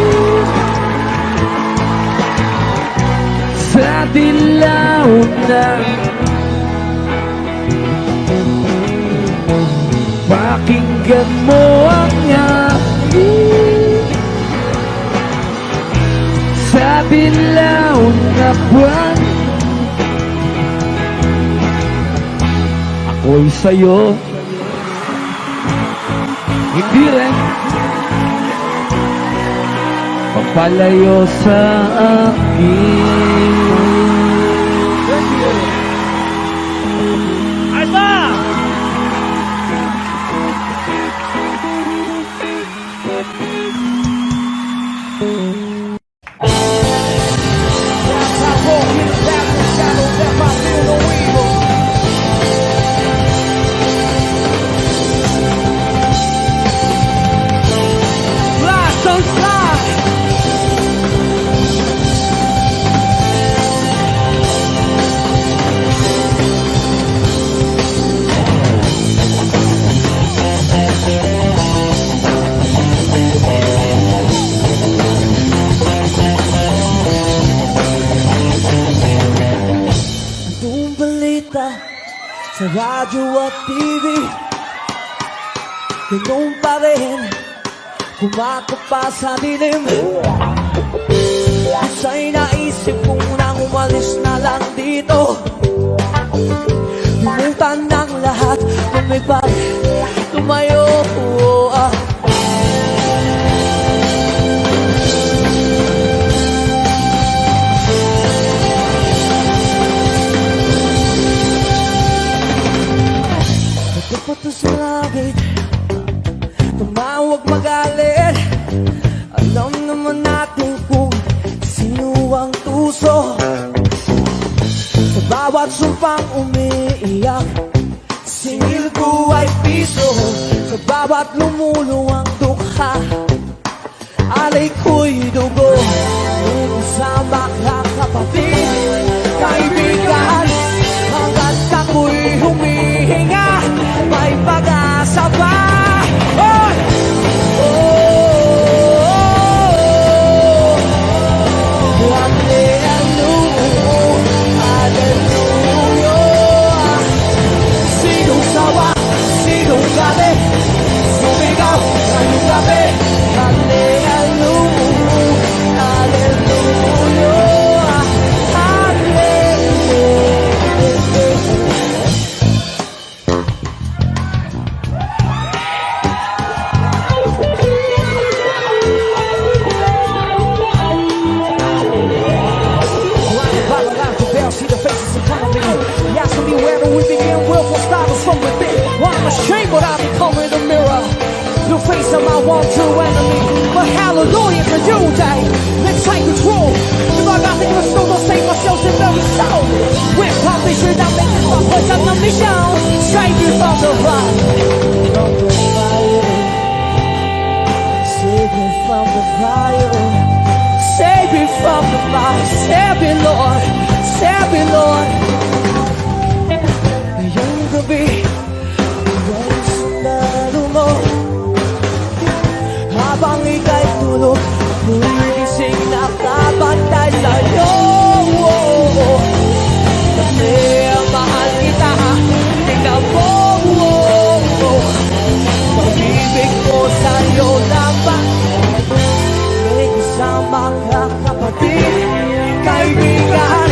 sa dilaw na pakinggan mo ang aking, sa dilaw na buwan, ako'y sa'yo, hindi rin papalayo sa akin. Anong balita sa radyo at TV? Ganun pa rin, kumakapa sa dilim. Sa'y naisip kong nang umalis na lang dito. Lumutan ng lahat, lumipad, tumayo. Nagpapatos sa langit, tumawag magalit. Alam naman natin kung sino ang tuso. Sa bawat sumpang umiiyak, singil ko ay piso. Sa bawat lumuluwang dukha, alay ko'y dugo. May kasama ka kapatid, kaibigan, hanggat ako'y humihinga, may pag-asa pa. Oh! Sinong sawa, sinong gabi, sumigaw sa iyong gabi. See the faces in front of me. He asking me where do we begin? Will for starters from within. Well, I'm ashamed, but I become in the mirror. The face of my one true enemy. But hallelujah to you, day. Let's take control. If I got things to still don't save myself in very soul. With publishers, I'm making my voice on the mission. Save you from the fire. Save me from the fire. Save me from the fire. Save me, Lord. Save me, Lord. Ngayong gabi, hanggang sundalo mo. Habang ika'y tulog, ako'y gising nakapantay sa'yo. Kasi mahal kita, tingnan mo. Pag-ibig ko sa'yo lamang. May kasama ka kapatid, kaibigan,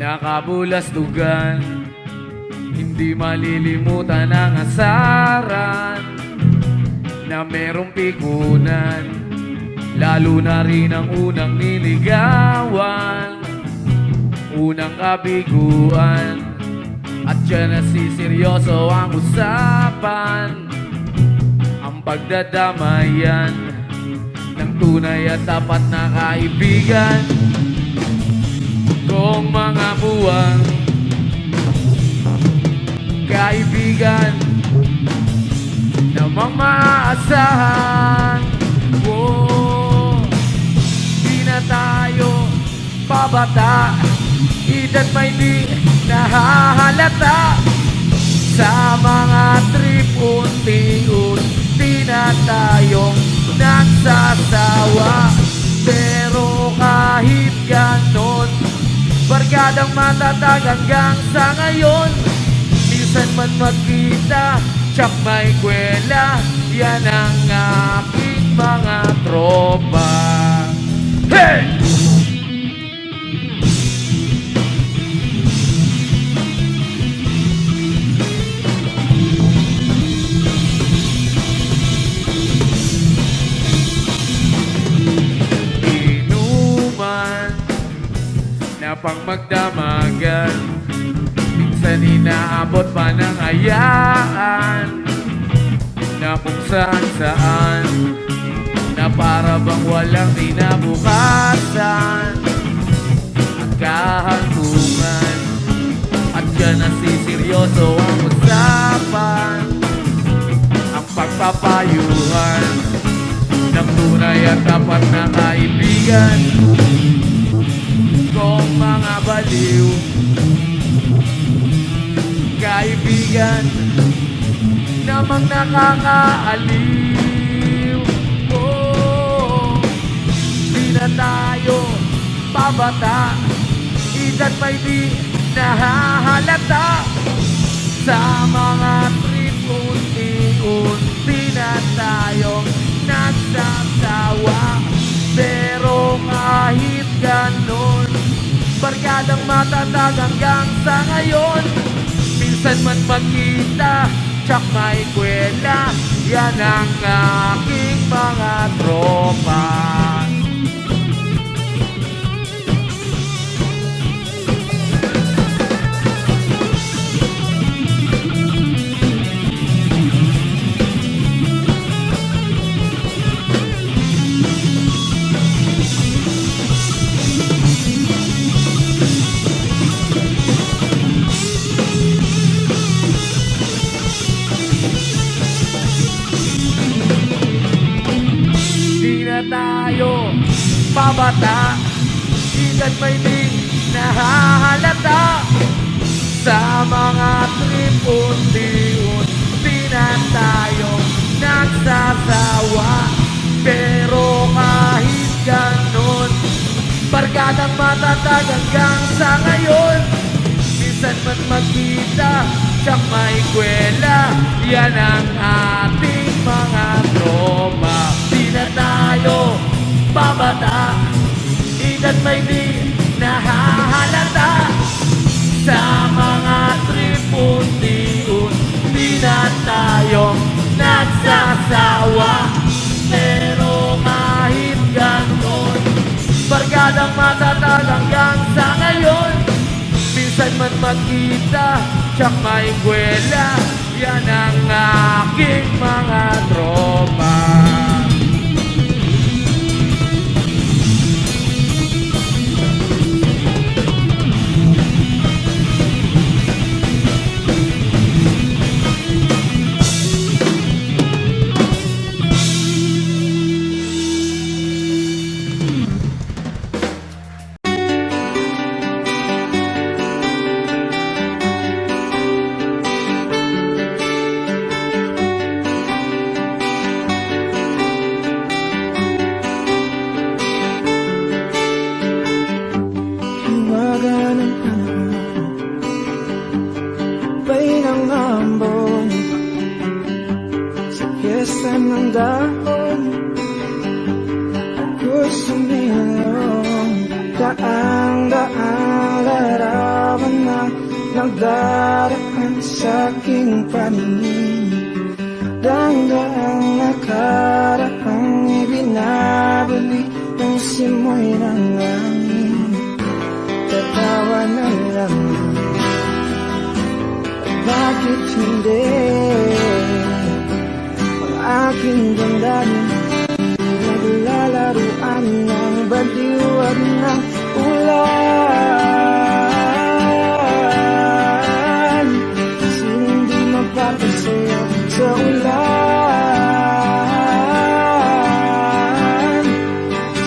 nakabulastugan. Hindi malilimutan ang asaran na merong pikunan, lalo na rin ang unang niligawan, unang kabiguan. At dyan nasiseryoso ang usapan, ang pagdadamayan ng tunay at tapat na kaibigan. Kung mga buwang kaibigan namang maaasahan, oh, di na tayo pabata, edad may di nahahalata. Sa mga trip unti-unti na tayong nagsasawa. Pero kahit ganon, barkadang matatag hanggang sa ngayon. Minsan man magkita, tsak may kwela, yan ang aking mga tropa. Hey! Pang magdamagan, minsan inaabot pa ng hayaan, na kung saan na para bang walang dinabukasan at kahantungan. At dyan nasiseryoso ang usapan, ang pagpapayuhan ng tunay at tapat na kaibigan. Kung mga baliw kaibigan namang nakakaaliw, oh, di na tayo pabata, edad may di nahahalata. Sa mga trip unti-unti na tayong nagsasawa. Pero kahit ganon, barkadang matatag hanggang sa ngayon. Minsan man magkita, tsak may kwela, yan ang aking mga tropa. Tayo pabata, edad may di nahahalata. Sa mga trip unti-unti na tayo nagsasawa. Pero kahit ganon, barkadang matatag hanggang sa ngayon. Minsan man magkita, tsak may kwela, yan ang ating mga tropa. Di na tayo pabata, edad may di nahahalata. Sa mga trip unti-unti na tayong nagsasawa. Pero kahit ganon, barkadang matatag hanggang sa ngayon. Minsan man magkita, tsak may kwela, yan ang aking mga tropa. nagdaraan sa aking paningin. Daang-daang nakaraang ibinabalik ng simoy ng langit. Tatawa na lang, bakit hindi? Ang aking damdamin naglalaruan ng baliw at ng ulan. Sinong di mapapasayo sa ulan?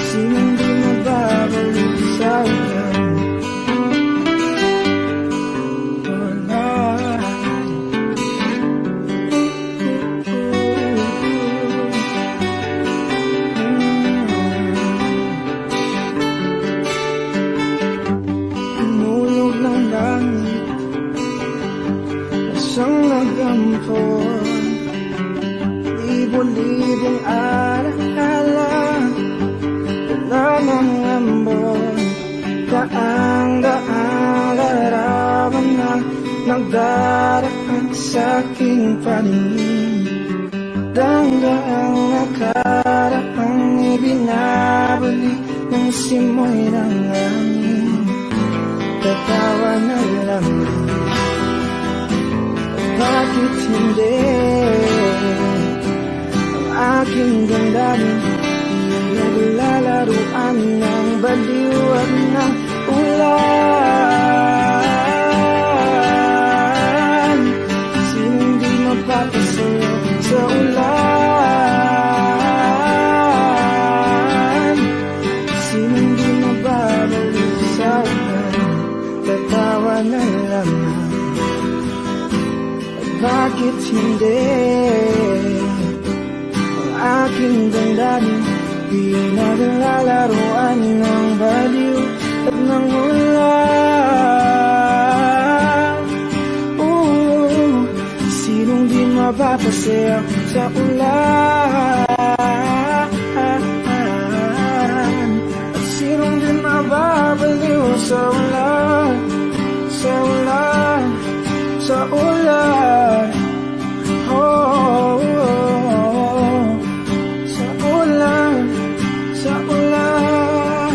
Sinong di mababalik sa ulan? Inulog ng langit, isang nagampon, libo-libong alaala, wala ng ambon, daang-daang larawan na nagdaraan sa aking paningin. Daang-daang nakaraang ibinabalik ng simoy ng langit. Tatawa na lang, bakit hindi? Ang aking damdamin naglalaruan ng baliw at ng ulan. Sinong di mapapasayo sa ulan? Sinong di mababalik sa ulan? Tatawa na lang, bakit hindi? Ang aking damdamin di naglalaruan ng baliw at ng ulan. Sinong di mapapasayo sa ulan? At sinong di mababaliw sa ulan? Sa ulan, sa ulan, oh, sa ulan, sa ulan,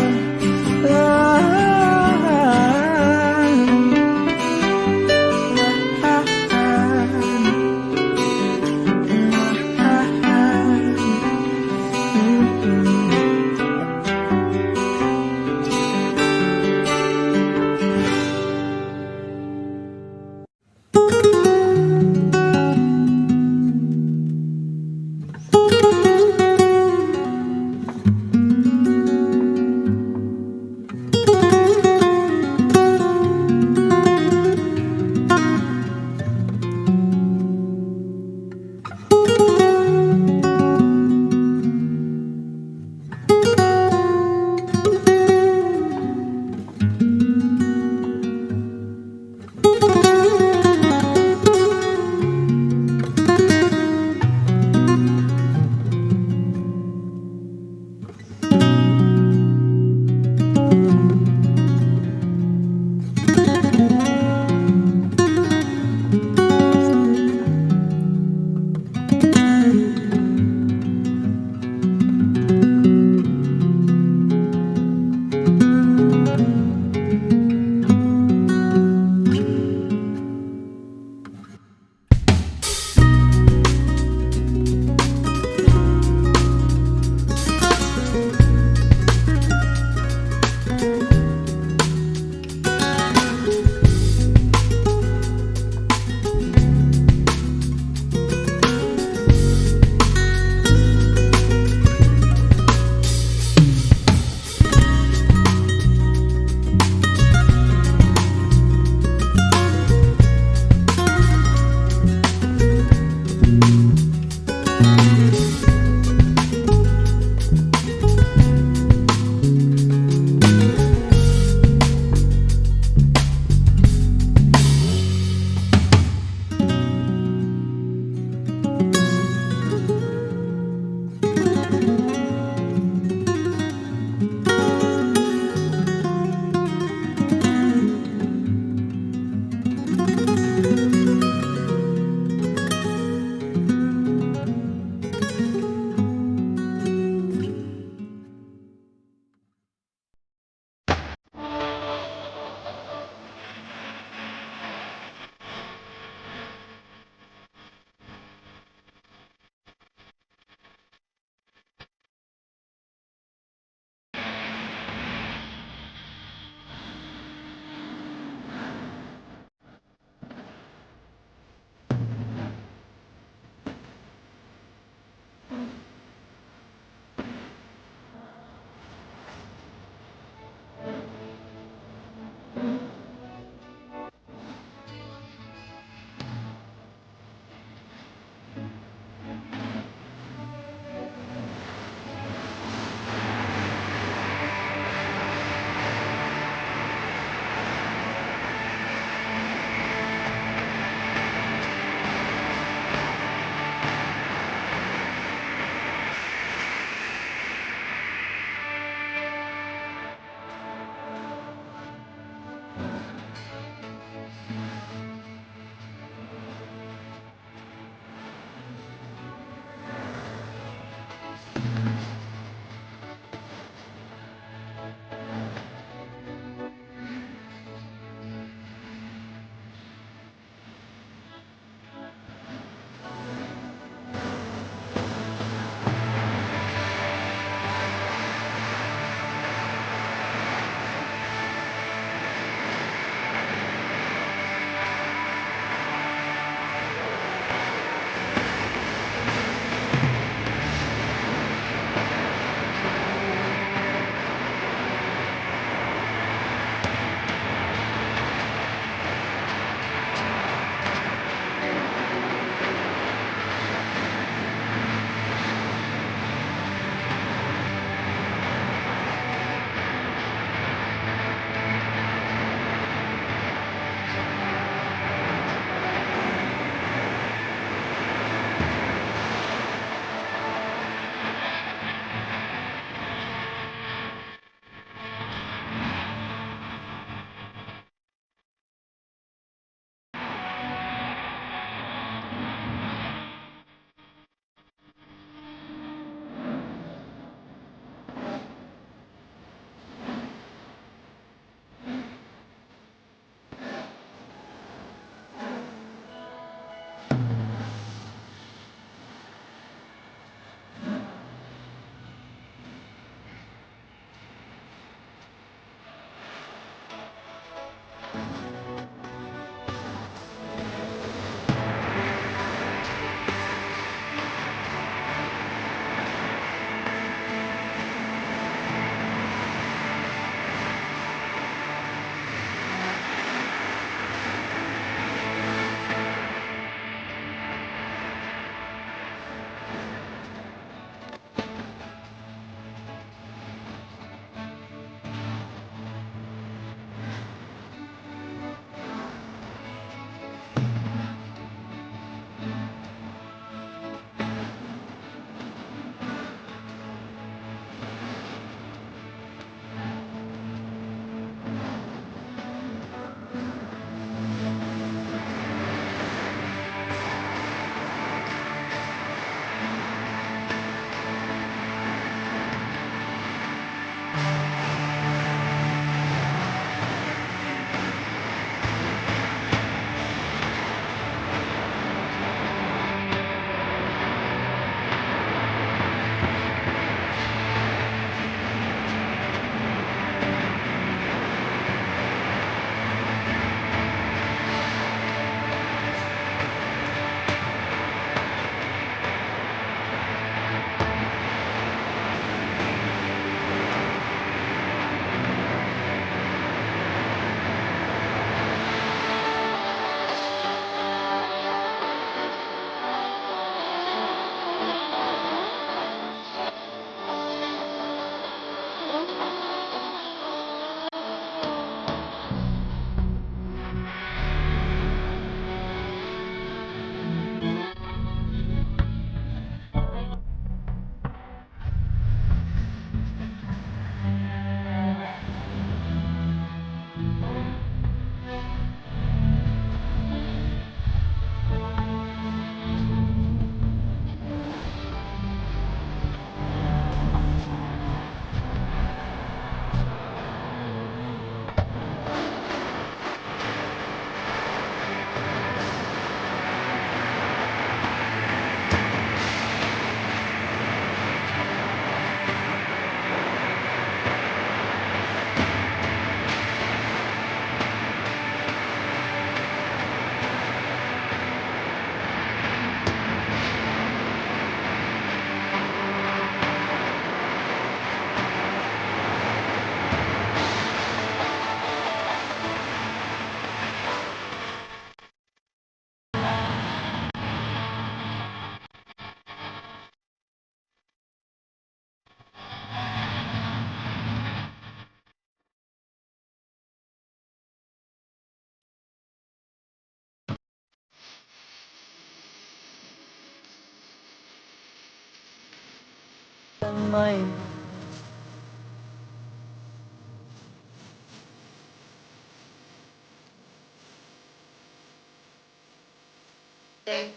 May